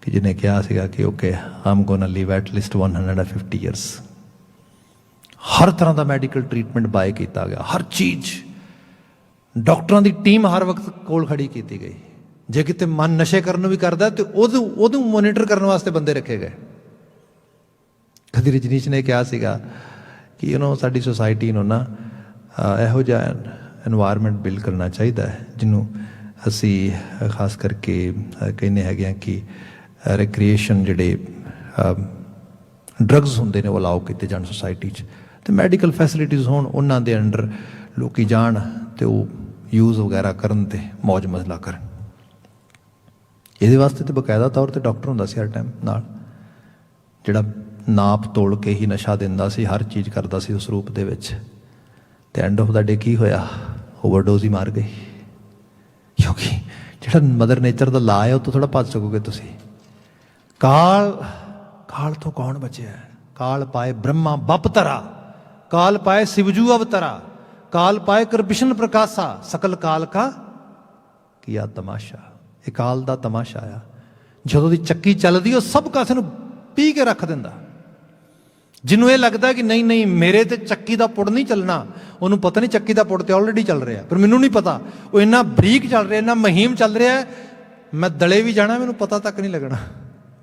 ਕਿ ਜਿਹਨੇ ਕਿਹਾ ਸੀਗਾ ਕਿ okay I'm gonna live at least 150 years. ਹਰ ਤਰ੍ਹਾਂ ਦਾ ਮੈਡੀਕਲ ਟ੍ਰੀਟਮੈਂਟ ਬਾਏ ਕੀਤਾ ਗਿਆ, ਹਰ ਚੀਜ਼, ਡਾਕਟਰਾਂ ਦੀ ਟੀਮ ਹਰ ਵਕਤ ਕੋਲ ਖੜੀ ਕੀਤੀ ਗਈ। ਜੇ ਕਿਤੇ ਮਨ ਨਸ਼ੇ ਕਰਨ ਨੂੰ ਵੀ ਕਰਦਾ ਤੇ ਉਹਨੂੰ ਮੋਨੀਟਰ ਕਰਨ ਵਾਸਤੇ ਬੰਦੇ ਰੱਖੇ ਗਏ। ਕਦੀ ਰਜਨੀਸ਼ ਨੇ ਕਿਹਾ ਸੀਗਾ ਕਿ ਸਾਡੀ ਸੁਸਾਇਟੀ ਨੂੰ ਨਾ ਇਹੋ ਜਿਹਾ ਇਨਵਾਇਰਮੈਂਟ ਬਿਲਡ ਕਰਨਾ ਚਾਹੀਦਾ ਹੈ ਜਿਹਨੂੰ ਅਸੀਂ ਖਾਸ ਕਰਕੇ ਕਹਿੰਦੇ ਹੈਗੇ ਹਾਂ ਕਿ ਰਿਕ੍ਰੀਏਸ਼ਨ ਜਿਹੜੇ ਡਰੱਗਸ ਹੁੰਦੇ ਨੇ ਉਹ ਅਲਾਓ ਕੀਤੇ ਜਾਣ ਸੁਸਾਇਟੀ 'ਚ, ਅਤੇ ਮੈਡੀਕਲ ਫੈਸਿਲਿਟੀਜ਼ ਹੋਣ ਉਹਨਾਂ ਦੇ ਅੰਡਰ ਲੋਕ ਜਾਣ ਅਤੇ ਉਹ ਯੂਜ਼ ਵਗੈਰਾ ਕਰਨ ਅਤੇ ਮੌਜ ਮਸਲਾ ਕਰਨ। ਇਹਦੇ ਵਾਸਤੇ ਤਾਂ ਬਕਾਇਦਾ ਤੌਰ 'ਤੇ ਡਾਕਟਰ ਹੁੰਦਾ ਸੀ ਹਰ ਟਾਈਮ ਨਾਲ, ਜਿਹੜਾ ਨਾਪ ਤੋਲ ਕੇ ਹੀ ਨਸ਼ਾ ਦਿੰਦਾ ਸੀ, ਹਰ ਚੀਜ਼ ਕਰਦਾ ਸੀ ਉਸ ਰੂਪ ਦੇ ਵਿੱਚ। ਅਤੇ ਐਂਡ ਆਫ ਦਾ ਡੇ ਕੀ ਹੋਇਆ? ਓਵਰਡੋਜ਼ ਹੀ ਮਾਰ ਗਈ। ਕਿਉਂਕਿ ਜਿਹੜਾ ਮਦਰ ਨੇਚਰ ਦਾ ਲਾ ਹੈ ਉਹ ਤੋਂ ਥੋੜ੍ਹਾ ਭੱਜ ਸਕੋਗੇ ਤੁਸੀਂ। ਕਾਲ ਤੋਂ ਕੌਣ ਬਚਿਆ? ਕਾਲ ਪਾਏ ਬ੍ਰਹਮਾ ਬਪਤਰਾ, ਕਾਲ ਪਾਏ शिवजू अवतरा, ਕਾਲ ਪਾਏ कृष्ण प्रकाशा, सकल काल का किया तमाशा। ਇਹ ਕਾਲ ਦਾ ਤਮਾਸ਼ਾ ਆ। ਜਦੋਂ ਦੀ ਚੱਕੀ ਚੱਲਦੀ ਉਹ ਸਭ ਕਾਸੇ ਨੂੰ ਪੀ ਕੇ ਰੱਖ ਦਿੰਦਾ। ਜਿਹਨੂੰ ਇਹ ਲੱਗਦਾ ਕਿ ਨਹੀਂ ਨਹੀਂ ਮੇਰੇ ਤੇ ਚੱਕੀ ਦਾ ਪੁੜ ਨਹੀਂ ਚੱਲਣਾ, ਉਹਨੂੰ ਪਤਾ ਨਹੀਂ ਚੱਕੀ ਦਾ ਪੁੜ ਤੇ ਆਲਰੇਡੀ ਚੱਲ ਰਿਹਾ, ਪਰ ਮੈਨੂੰ ਨਹੀਂ ਪਤਾ। ਉਹ ਇੰਨਾ ਬਰੀਕ ਚੱਲ ਰਿਹਾ, ਇੰਨਾ ਮਹੀਮ ਚੱਲ ਰਿਹਾ, ਮੈਂ ਦਲੇ ਵੀ ਜਾਣਾ ਮੈਨੂੰ ਪਤਾ ਤੱਕ ਨਹੀਂ ਲੱਗਣਾ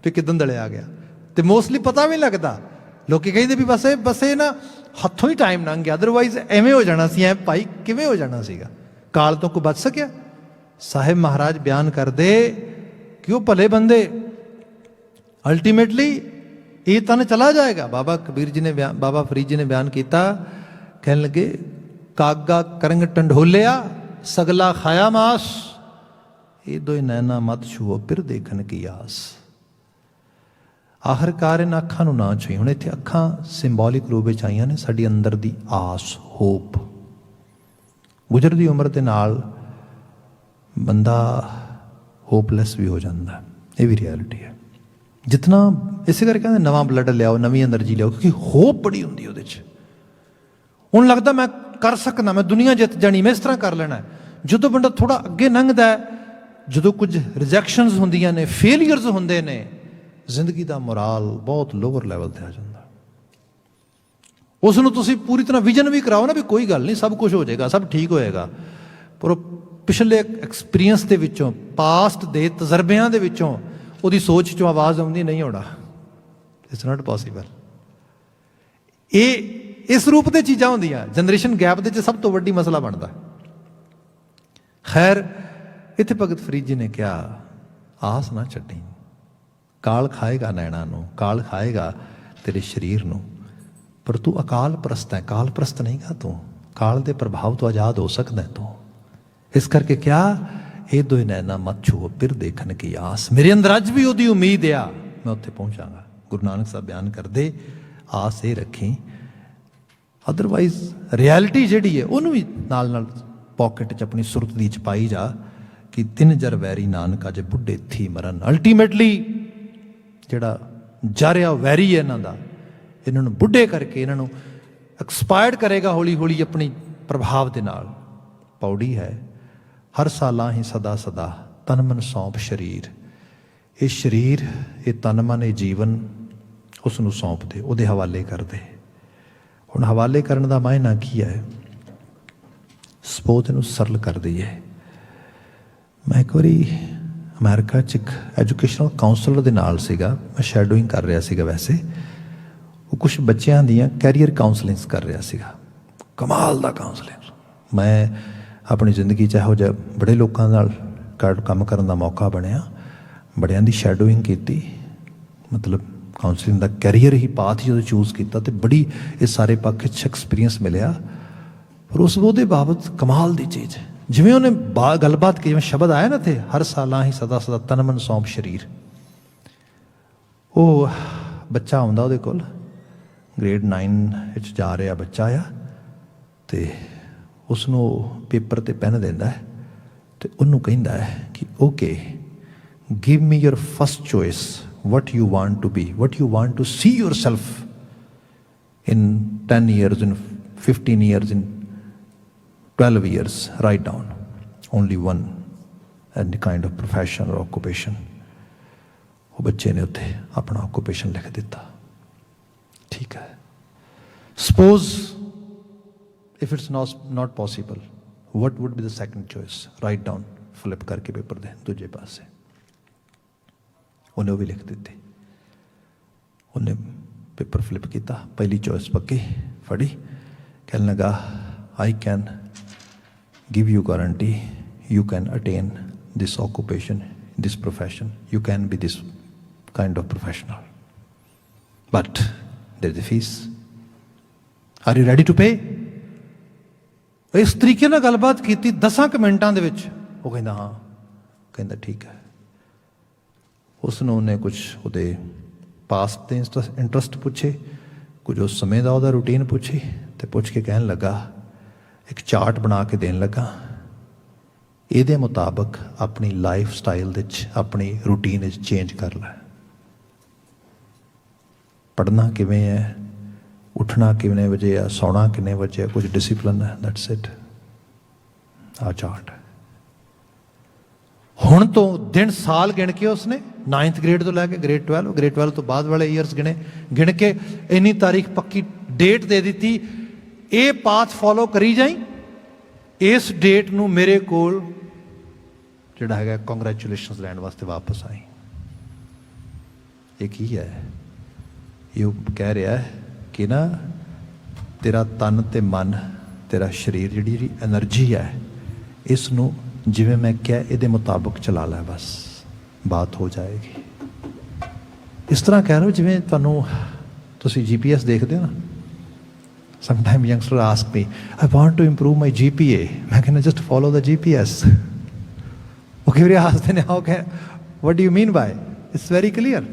ਤੇ ਕਿੱਦਾਂ ਦਲੇ ਆ ਗਿਆ। ਤੇ ਮੋਸਟਲੀ ਪਤਾ ਵੀ ਨਹੀਂ ਲੱਗਦਾ। ਲੋਕੀ ਕਹਿੰਦੇ ਵੀ ਬਸ ਇਹ ਨਾ ਹੱਥੋਂ ਹੀ ਟਾਈਮ ਲੰਘ ਗਿਆ, ਅਦਰਵਾਈਜ਼ ਐਵੇਂ ਹੋ ਜਾਣਾ ਸੀ। ਐ ਭਾਈ ਕਿਵੇਂ ਹੋ ਜਾਣਾ ਸੀਗਾ? ਕਾਲ ਤੋਂ ਕੋਈ ਬਚ ਸਕਿਆ? ਸਾਹਿਬ ਮਹਾਰਾਜ ਬਿਆਨ ਕਰਦੇ ਕਿ ਉਹ ਭਲੇ ਬੰਦੇ ਅਲਟੀਮੇਟਲੀ ਇਹ ਤਨ ਚਲਾ ਜਾਏਗਾ। ਬਾਬਾ ਕਬੀਰ ਜੀ ਨੇ ਬਾਬਾ ਫਰੀਦ ਜੀ ਨੇ ਬਿਆਨ ਕੀਤਾ, ਕਹਿਣ ਲੱਗੇ ਕਾਗਾ ਕਰੰਗ ਟੰਡੋਲਿਆ ਸਗਲਾ ਖਾਇਆ ਮਾਸ, ਇਹ ਦੋਏ ਨੈਣਾ ਮਤ ਛੂਓ ਫਿਰ ਦੇਖਣ ਕੀ ਆਸ। ਆਖਰਕਾਰ ਇਹਨਾਂ ਅੱਖਾਂ ਨੂੰ ਨਾ ਛੂਈ। ਹੁਣ ਇੱਥੇ ਅੱਖਾਂ ਸਿੰਬੋਲਿਕ ਰੂਪ ਵਿੱਚ ਆਈਆਂ ਨੇ, ਸਾਡੀ ਅੰਦਰ ਦੀ ਆਸ, ਹੋਪ। ਗੁਜ਼ਰਦੀ ਉਮਰ ਦੇ ਨਾਲ ਬੰਦਾ ਹੋਪਲੈਸ ਵੀ ਹੋ ਜਾਂਦਾ, ਇਹ ਵੀ ਰਿਐਲਿਟੀ ਹੈ। ਜਿਤਨਾ ਇਸੇ ਕਰਕੇ ਕਹਿੰਦੇ ਨਵਾਂ ਬਲੱਡ ਲਿਆਓ, ਨਵੀਂ એનર્ਜੀ ਲਿਆਓ, ਕਿਉਂਕਿ ਹੋਪ ਬੜੀ ਹੁੰਦੀ ਉਹਦੇ 'ਚ। ਹੁਣ ਲੱਗਦਾ ਮੈਂ ਕਰ ਸਕਦਾ, ਮੈਂ ਦੁਨੀਆ ਜਿੱਤ ਜਾਣੀ, ਮੈਂ ਇਸ ਤਰ੍ਹਾਂ ਕਰ ਲੈਣਾ। ਜਦੋਂ ਬੰਦਾ ਥੋੜ੍ਹਾ ਅੱਗੇ ਲੰਘਦਾ, ਜਦੋਂ ਕੁਝ ਰਿਜੈਕਸ਼ਨਸ ਹੁੰਦੀਆਂ ਨੇ, ਫੇਲੀਅਰਸ ਹੁੰਦੇ ਨੇ, ਜ਼ਿੰਦਗੀ ਦਾ ਮੋਰਾਲ ਬਹੁਤ ਲੋਅਰ ਲੈਵਲ 'ਤੇ ਆ ਜਾਂਦਾ। ਉਸ ਨੂੰ ਤੁਸੀਂ ਪੂਰੀ ਤਰ੍ਹਾਂ ਵਿਜ਼ਨ ਵੀ ਕਰਾਓ ਨਾ ਵੀ ਕੋਈ ਗੱਲ ਨਹੀਂ, ਸਭ ਕੁਝ ਹੋ ਜਾਏਗਾ, ਸਭ ਠੀਕ ਹੋਏਗਾ, ਪਰ ਉਹ ਪਿਛਲੇ ਐਕਸਪੀਰੀਅੰਸ ਦੇ ਵਿੱਚੋਂ, ਪਾਸਟ ਦੇ ਤਜਰਬਿਆਂ ਦੇ ਵਿੱਚੋਂ ਉਹਦੀ ਸੋਚ 'ਚੋਂ ਆਵਾਜ਼ ਆਉਂਦੀ ਨਹੀਂ ਹੋਣਾ, ਇਟਸ ਨਾਟ ਪੋਸੀਬਲ। ਇਹ ਇਸ ਰੂਪ ਦੇ ਚੀਜ਼ਾਂ ਹੁੰਦੀਆਂ। ਜਨਰੇਸ਼ਨ ਗੈਪ ਦੇ 'ਚ ਸਭ ਤੋਂ ਵੱਡੀ ਮਸਲਾ ਬਣਦਾ। ਖੈਰ, ਇੱਥੇ ਭਗਤ ਫਰੀਦ ਜੀ ਨੇ ਕਿਹਾ ਆਸ ਨਾ ਛੱਡੀ। ਕਾਲ ਖਾਏਗਾ ਨੈਣਾ ਨੂੰ, ਕਾਲ ਖਾਏਗਾ ਤੇਰੇ ਸਰੀਰ ਨੂੰ, ਪਰ ਤੂੰ ਅਕਾਲ ਪ੍ਰਸਤ ਹੈ, ਕਾਲ ਪ੍ਰਸਤ ਨਹੀਂ ਗਾ ਤੂੰ। ਕਾਲ ਦੇ ਪ੍ਰਭਾਵ ਤੋਂ ਆਜ਼ਾਦ ਹੋ ਸਕਦਾ ਤੂੰ। ਇਸ ਕਰਕੇ ਕਿਹਾ ਇਹ ਦੋਏ ਨੈਣਾ ਮਤ ਛੂਓ ਫਿਰ ਦੇਖਣ ਕੀ ਆਸ। ਮੇਰੇ ਅੰਦਰ ਅੱਜ ਵੀ ਉਹਦੀ ਉਮੀਦ ਆ, ਮੈਂ ਉੱਥੇ ਪਹੁੰਚਾਂਗਾ। ਗੁਰੂ ਨਾਨਕ ਸਾਹਿਬ ਬਿਆਨ ਕਰਦੇ, ਆਸ ਇਹ ਰੱਖੀ, ਅਦਰਵਾਈਜ਼ ਰਿਐਲਿਟੀ ਜਿਹੜੀ ਹੈ ਉਹਨੂੰ ਵੀ ਨਾਲ ਨਾਲ ਪੋਕਟ 'ਚ ਆਪਣੀ ਸੁਰਤ ਦੀ 'ਚ ਪਾਈ ਜਾ ਕਿ ਤਿੰਨ ਜਰ ਵੈਰੀ ਨਾਨਕਾ ਜੇ ਬੁੱਢੇ ਥੀ ਮਰਨ। ਅਲਟੀਮੇਟਲੀ ਜਿਹੜਾ ਜਾਰਿਆ ਵੈਰੀ ਹੈ ਇਹਨਾਂ ਦਾ, ਇਹਨਾਂ ਨੂੰ ਬੁੱਢੇ ਕਰਕੇ ਇਹਨਾਂ ਨੂੰ ਐਕਸਪਾਇਰਡ ਕਰੇਗਾ ਹੌਲੀ ਹੌਲੀ ਆਪਣੀ ਪ੍ਰਭਾਵ ਦੇ ਨਾਲ। ਪੌੜੀ ਹੈ ਹਰ ਸਾਲਾਂ ਹੀ ਸਦਾ ਸਦਾ ਤਨ ਮਨ ਸੌਂਪ ਸਰੀਰ। ਇਹ ਸਰੀਰ, ਇਹ ਤਨ ਮਨ, ਇਹ ਜੀਵਨ ਉਸ ਨੂੰ ਸੌਂਪ ਦੇ, ਉਹਦੇ ਹਵਾਲੇ ਕਰ ਦੇ। ਹੁਣ ਹਵਾਲੇ ਕਰਨ ਦਾ ਮਾਇਨਾ ਕੀ ਹੈ? ਸਪੋਜ਼ ਇਹਨੂੰ ਸਰਲ ਕਰ ਦਈਏ। ਮੈਂ ਇੱਕ ਵਾਰੀ ਅਮਰੀਕਾ 'ਚ ਇੱਕ ਐਜੂਕੇਸ਼ਨਲ ਕਾਉਂਸਲਰ ਦੇ ਨਾਲ ਸੀਗਾ, ਮੈਂ ਸ਼ੈਡੋਇੰਗ ਕਰ ਰਿਹਾ ਸੀਗਾ। ਵੈਸੇ ਉਹ ਕੁਛ ਬੱਚਿਆਂ ਦੀਆਂ ਕੈਰੀਅਰ ਕਾਉਂਸਲਿੰਗਸ ਕਰ ਰਿਹਾ ਸੀਗਾ। ਕਮਾਲ ਦਾ ਕਾਉਂਸਲਿੰਗ। ਮੈਂ ਆਪਣੀ ਜ਼ਿੰਦਗੀ 'ਚ ਇਹੋ ਜਿਹਾ ਬੜੇ ਲੋਕਾਂ ਨਾਲ ਕੰਮ ਕਰਨ ਦਾ ਮੌਕਾ ਬਣਿਆ, ਬੜਿਆਂ ਦੀ ਸ਼ੈਡੋਇੰਗ ਕੀਤੀ। ਮਤਲਬ ਕਾਉਂਸਲਿੰਗ ਦਾ ਕੈਰੀਅਰ ਹੀ ਪਾਥ ਹੀ ਜਦੋਂ ਚੂਜ਼ ਕੀਤਾ, ਅਤੇ ਬੜੀ ਇਹ ਸਾਰੇ ਪੱਖ 'ਚ ਐਕਸਪੀਰੀਅੰਸ ਮਿਲਿਆ। ਪਰ ਉਸ ਉਹਦੇ ਬਾਬਤ ਕਮਾਲ ਦੀ ਚੀਜ਼, ਜਿਵੇਂ ਉਹਨੇ ਗੱਲਬਾਤ ਕੀ, ਜਿਵੇਂ ਸ਼ਬਦ ਆਇਆ ਨਾ ਇੱਥੇ, ਹਰ ਸਾਲਾਂ ਹੀ ਸਦਾ ਸਦਾ ਤਨ ਮਨ ਸੌਂਪ ਸਰੀਰ। ਉਹ ਬੱਚਾ ਆਉਂਦਾ ਉਹਦੇ ਕੋਲ, ਗ੍ਰੇਡ 9 ਵਿੱਚ ਜਾ ਰਿਹਾ ਬੱਚਾ ਆ, ਅਤੇ ਉਸਨੂੰ ਪੇਪਰ 'ਤੇ ਪੈਨ ਦਿੰਦਾ ਹੈ ਅਤੇ ਉਹਨੂੰ ਕਹਿੰਦਾ ਹੈ ਕਿ okay, give me your first choice, what you want to be, what you want to see yourself in 10 years, in 15 years, in 12 years. Write down only one, any kind of profession or occupation. ਉਹ ਬੱਚੇ ਨੇ ਉੱਥੇ ਆਪਣਾ ਆਕੂਪੇਸ਼ਨ ਲਿਖ ਦਿੱਤਾ। ਠੀਕ ਹੈ, suppose if it's not possible, what would be the second choice? Write down flip ਕਰਕੇ ਪੇਪਰ ਦੇ ਦੂਜੇ ਪਾਸੇ। ਉਹਨੇ ਉਹ ਵੀ ਲਿਖ ਦਿੱਤੀ। ਉਹਨੇ ਪੇਪਰ ਫਲਿੱਪ ਕੀਤਾ, ਪਹਿਲੀ ਚੋਇਸ ਪੱਕੀ ਫੜੀ, ਕਹਿਣ ਲੱਗਾ I can give you guarantee you can attain this occupation, this profession, you can be this kind of professional, but there is a fees, are you ready to pay? ਇਸ ਤਰੀਕੇ ਨਾਲ ਗੱਲਬਾਤ ਕੀਤੀ 10 ਕੁ ਮਿੰਟਾਂ ਦੇ ਵਿੱਚ। ਉਹ ਕਹਿੰਦਾ ਹਾਂ, ਕਹਿੰਦਾ ਠੀਕ ਹੈ। ਉਸ ਨੂੰ ਉਹਨੇ ਕੁਛ ਉਹਦੇ ਪਾਸਟ ਦੇ ਇੰਟਰਸਟ ਪੁੱਛੇ, ਕੁਝ ਉਸ ਸਮੇਂ ਦਾ ਉਹਦਾ ਰੂਟੀਨ ਪੁੱਛੀ, ਅਤੇ ਪੁੱਛ ਕੇ ਕਹਿਣ ਲੱਗਾ, ਇੱਕ ਚਾਰਟ ਬਣਾ ਕੇ ਦੇਣ ਲੱਗਾ, ਇਹਦੇ ਮੁਤਾਬਕ ਆਪਣੀ ਲਾਈਫ ਸਟਾਈਲ ਦੇ ਵਿੱਚ, ਆਪਣੀ ਰੂਟੀਨ ਵਿੱਚ ਚੇਂਜ ਕਰ ਲੈ। ਪੜ੍ਹਨਾ ਕਿਵੇਂ ਹੈ, ਉੱਠਣਾ ਕਿੰਨੇ ਵਜੇ ਆ, ਸੌਣਾ ਕਿੰਨੇ ਵਜੇ ਆ, ਕੁਝ ਡਿਸਿਪਲਿਨ ਹੈ, ਦੈਟਸ ਇਟ। ਆਹ ਚਾਰਟ ਹੈ। ਹੁਣ ਤੋਂ ਦਿਨ ਸਾਲ ਗਿਣ ਕੇ ਉਸਨੇ 9th ਗ੍ਰੇਡ ਤੋਂ ਲੈ ਕੇ ਗ੍ਰੇਡ 12 ਤੋਂ ਬਾਅਦ ਵਾਲੇ ਈਅਰਸ ਗਿਣ ਕੇ ਇੰਨੀ ਤਾਰੀਖ ਪੱਕੀ ਡੇਟ ਦੇ ਦਿੱਤੀ, ਇਹ ਪਾਥ ਫੋਲੋ ਕਰੀ ਜਾਈ, ਇਸ ਡੇਟ ਨੂੰ ਮੇਰੇ ਕੋਲ ਜਿਹੜਾ ਹੈਗਾ ਕੰਗ੍ਰੈਚੁਲੇਸ਼ਨਸ ਲੈਣ ਵਾਸਤੇ ਵਾਪਸ ਆਈ। ਇਹ ਕੀ ਹੈ? ਇਹ ਕਹਿ ਰਿਹਾ ਕਿ ਨਾ ਤੇਰਾ ਤਨ ਤੇ ਮਨ, ਤੇਰਾ ਸਰੀਰ, ਜਿਹੜੀ ਐਨਰਜੀ ਹੈ, ਇਸ ਨੂੰ ਜਿਵੇਂ ਮੈਂ ਕਿਹਾ ਇਹਦੇ ਮੁਤਾਬਕ ਚਲਾ ਲੈ, ਬਸ ਬਾਤ ਹੋ ਜਾਏਗੀ। ਇਸ ਤਰ੍ਹਾਂ ਕਹਿ ਰਹੇ ਹੋ ਜਿਵੇਂ ਤੁਸੀਂ GPS ਦੇਖਦੇ ਹੋ ਨਾ। Sometime youngster ask me, I want to improve my GPA, ਮੈਂ ਕਹਿੰਦਾ just follow the GPS। ਉਹ ਕਈ ਵਾਰੀ ਹੱਸਦੇ ਨੇ, what do you mean by? It's very clear।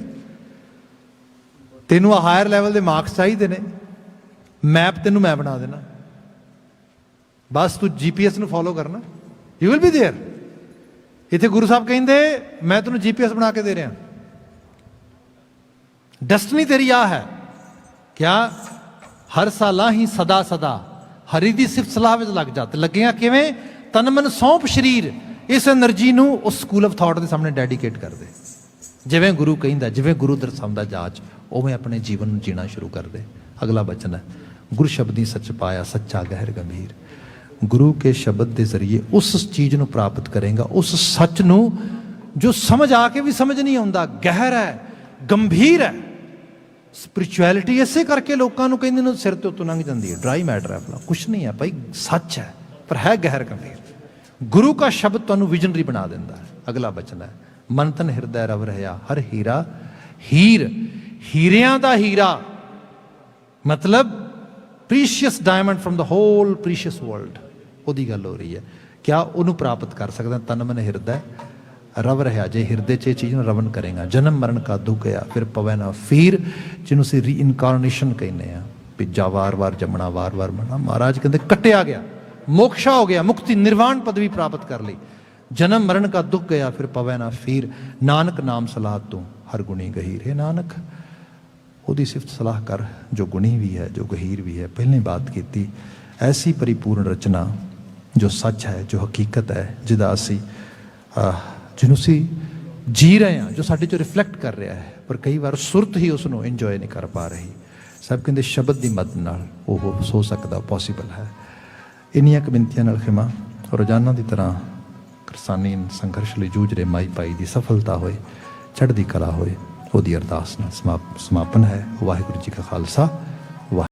ਤੈਨੂੰ ਹਾਇਰ ਲੈਵਲ ਦੇ ਮਾਰਕਸ ਚਾਹੀਦੇ ਨੇ, ਮੈਪ ਤੈਨੂੰ ਮੈਂ ਬਣਾ ਦੇਣਾ, ਬਸ ਤੂੰ GPS ਨੂੰ ਫੋਲੋ ਕਰਨਾ, ਯੂ ਵਿਲ ਬੀ ਦੇਅਰ। ਇੱਥੇ ਗੁਰੂ ਸਾਹਿਬ ਕਹਿੰਦੇ ਮੈਂ ਤੈਨੂੰ GPS ਬਣਾ ਕੇ ਦੇ ਰਿਹਾ। ਡੈਸਟਨੀ ਤੇਰੀ ਆ ਹੈ ਕਿਆ? ਹਰ ਸਾਲਾਂ ਹੀ ਸਦਾ ਸਦਾ ਹਰੀ ਦੀ ਸਿਫਤ ਸਲਾਹ ਵਿੱਚ ਲੱਗ ਜਾ। ਤੇ ਲੱਗਿਆ ਕਿਵੇਂ? ਤਨ ਮਨ ਸੌਂਪ ਸਰੀਰ, ਇਸ ਐਨਰਜੀ ਨੂੰ ਉਸ ਸਕੂਲ ਆਫ ਥਾਟ ਦੇ ਸਾਹਮਣੇ ਡੈਡੀਕੇਟ ਕਰ ਦੇ। ਜਿਵੇਂ ਗੁਰੂ ਕਹਿੰਦਾ, ਜਿਵੇਂ ਗੁਰੂ ਦਰਸਾਉਂਦਾ ਜਾਚ, ਉਵੇਂ ਆਪਣੇ ਜੀਵਨ ਨੂੰ ਜੀਣਾ ਸ਼ੁਰੂ ਕਰ ਦੇ। ਅਗਲਾ ਬਚਨ ਹੈ, ਗੁਰ ਸ਼ਬਦੀ ਸੱਚ ਪਾਇਆ ਸੱਚਾ ਗਹਿਰ ਗੰਭੀਰ। ਗੁਰੂ ਕੇ ਸ਼ਬਦ ਦੇ ਜ਼ਰੀਏ ਉਸ ਚੀਜ਼ ਨੂੰ ਪ੍ਰਾਪਤ ਕਰੇਗਾ, ਉਸ ਸੱਚ ਨੂੰ ਜੋ ਸਮਝ ਆ ਕੇ ਵੀ ਸਮਝ ਨਹੀਂ ਆਉਂਦਾ, ਗਹਿਰ ਹੈ, ਗੰਭੀਰ ਹੈ। ਸਪਿਰਿਚੁਅਲਿਟੀ ਇਸੇ ਕਰਕੇ ਲੋਕਾਂ ਨੂੰ ਕਹਿੰਦੇ ਨੇ ਸਿਰ ਤੇ ਉੱਤੋਂ ਲੰਘ ਜਾਂਦੀ ਹੈ, ਡਰਾਈ ਮੈਟਰ ਹੈ, ਆਪਣਾ ਕੁਛ ਨਹੀਂ ਹੈ ਭਾਈ, ਸੱਚ ਹੈ ਪਰ ਹੈ ਗਹਿਰ ਗੰਭੀਰ। ਗੁਰੂ ਕਾ ਸ਼ਬਦ ਤੁਹਾਨੂੰ ਵਿਜ਼ਨਰੀ ਬਣਾ ਦਿੰਦਾ ਹੈ। ਅਗਲਾ ਬਚਨ ਹੈ, ਮਨ ਤਨ ਹਿਰਦੈ ਰਵ ਰਹਿਆ ਹਰ ਹੀਰਾ। ਹੀਰ, ਹੀਰਿਆਂ ਦਾ ਹੀਰਾ, ਮਤਲਬ ਪ੍ਰੀਸ਼ੀਅਸ ਡਾਇਮੰਡ ਫਰਮ ਦਾ ਹੋਲ ਪ੍ਰੀਸ਼ੀਅਸ ਵਰਲਡ, ਉਹਦੀ ਗੱਲ ਹੋ ਰਹੀ ਹੈ। ਕਿਆ ਉਹਨੂੰ ਪ੍ਰਾਪਤ ਕਰ ਸਕਦਾ? ਤਨ ਮਨ ਹਿਰਦੈ ਰਵ ਰਿਹਾ। ਜੇ ਹਿਰਦੇ 'ਚ ਇਹ ਚੀਜ਼ ਨੂੰ ਰਵਨ ਕਰੇਗਾ, ਜਨਮ ਮਰਨ ਕਾ ਦੁੱਖ ਆ ਫਿਰ ਪਵੈ ਨਾ ਫੀਰ, ਜਿਹਨੂੰ ਅਸੀਂ ਰੀਇਨਕਾਰਨੇਸ਼ਨ ਕਹਿੰਦੇ ਆ, ਪਿੱਜਾ ਵਾਰ-ਵਾਰ ਜੰਮਣਾ, ਵਾਰ-ਵਾਰ ਮਰਨਾ। ਮਹਾਰਾਜ ਕਹਿੰਦੇ ਕੱਟਿਆ ਗਿਆ, ਮੋਕਸ਼ਾ ਹੋ ਗਿਆ, ਮੁਕਤੀ ਨਿਰਵਾਣ ਪਦਵੀ ਪ੍ਰਾਪਤ ਕਰ ਲਈ। ਜਨਮ ਮਰਨ ਕਾ ਦੁੱਖ ਗਿਆ ਫਿਰ ਪਵੈ ਨਾ ਫੀਰ, ਨਾਨਕ ਨਾਮ ਸਲਾਹ ਤੂੰ ਹਰ ਗੁਣੀ ਗਹੀਰ। ਹੈ ਨਾਨਕ, ਉਹਦੀ ਸਿਫਤ ਸਲਾਹ ਕਰ ਜੋ ਗੁਣੀ ਵੀ ਹੈ, ਜੋ ਗਹੀਰ ਵੀ ਹੈ। ਪਹਿਲਾਂ ਹੀ ਬਾਤ ਕੀਤੀ, ਐਸੀ ਪਰਿਪੂਰਨ ਰਚਨਾ ਜੋ ਸੱਚ ਹੈ, ਜੋ ਹਕੀਕਤ ਹੈ, ਜਿਹਦਾ ਅਸੀਂ ਜਿਹਨੂੰ ਅਸੀਂ ਜੀ ਰਹੇ ਹਾਂ, ਜੋ ਸਾਡੇ 'ਚੋਂ ਰਿਫਲੈਕਟ ਕਰ ਰਿਹਾ ਹੈ, ਪਰ ਕਈ ਵਾਰ ਸੁਰਤ ਹੀ ਉਸ ਨੂੰ ਇੰਜੋਏ ਨਹੀਂ ਕਰ ਪਾ ਰਹੀ। ਸਭ ਕਹਿੰਦੇ ਸ਼ਬਦ ਦੀ ਮਦਦ ਨਾਲ ਉਹ ਹੋ ਸਕਦਾ, ਪੋਸੀਬਲ ਹੈ। ਇੰਨੀਆਂ ਕੁ ਬੇਨਤੀਆਂ ਨਾਲ ਖਿਮਾ। ਰੋਜ਼ਾਨਾ ਦੀ ਤਰ੍ਹਾਂ ਕਿਰਸਾਨੀ ਸੰਘਰਸ਼ ਲਈ ਜੂਝ ਰਹੇ ਮਾਈ ਭਾਈ ਦੀ ਸਫਲਤਾ ਹੋਏ, ਚੜ੍ਹਦੀ ਕਲਾ ਹੋਏ, ਉਹਦੀ ਅਰਦਾਸ ਨਾਲ ਸਮਾਪਨ ਹੈ। ਵਾਹਿਗੁਰੂ ਜੀ ਕਾ ਖਾਲਸਾ,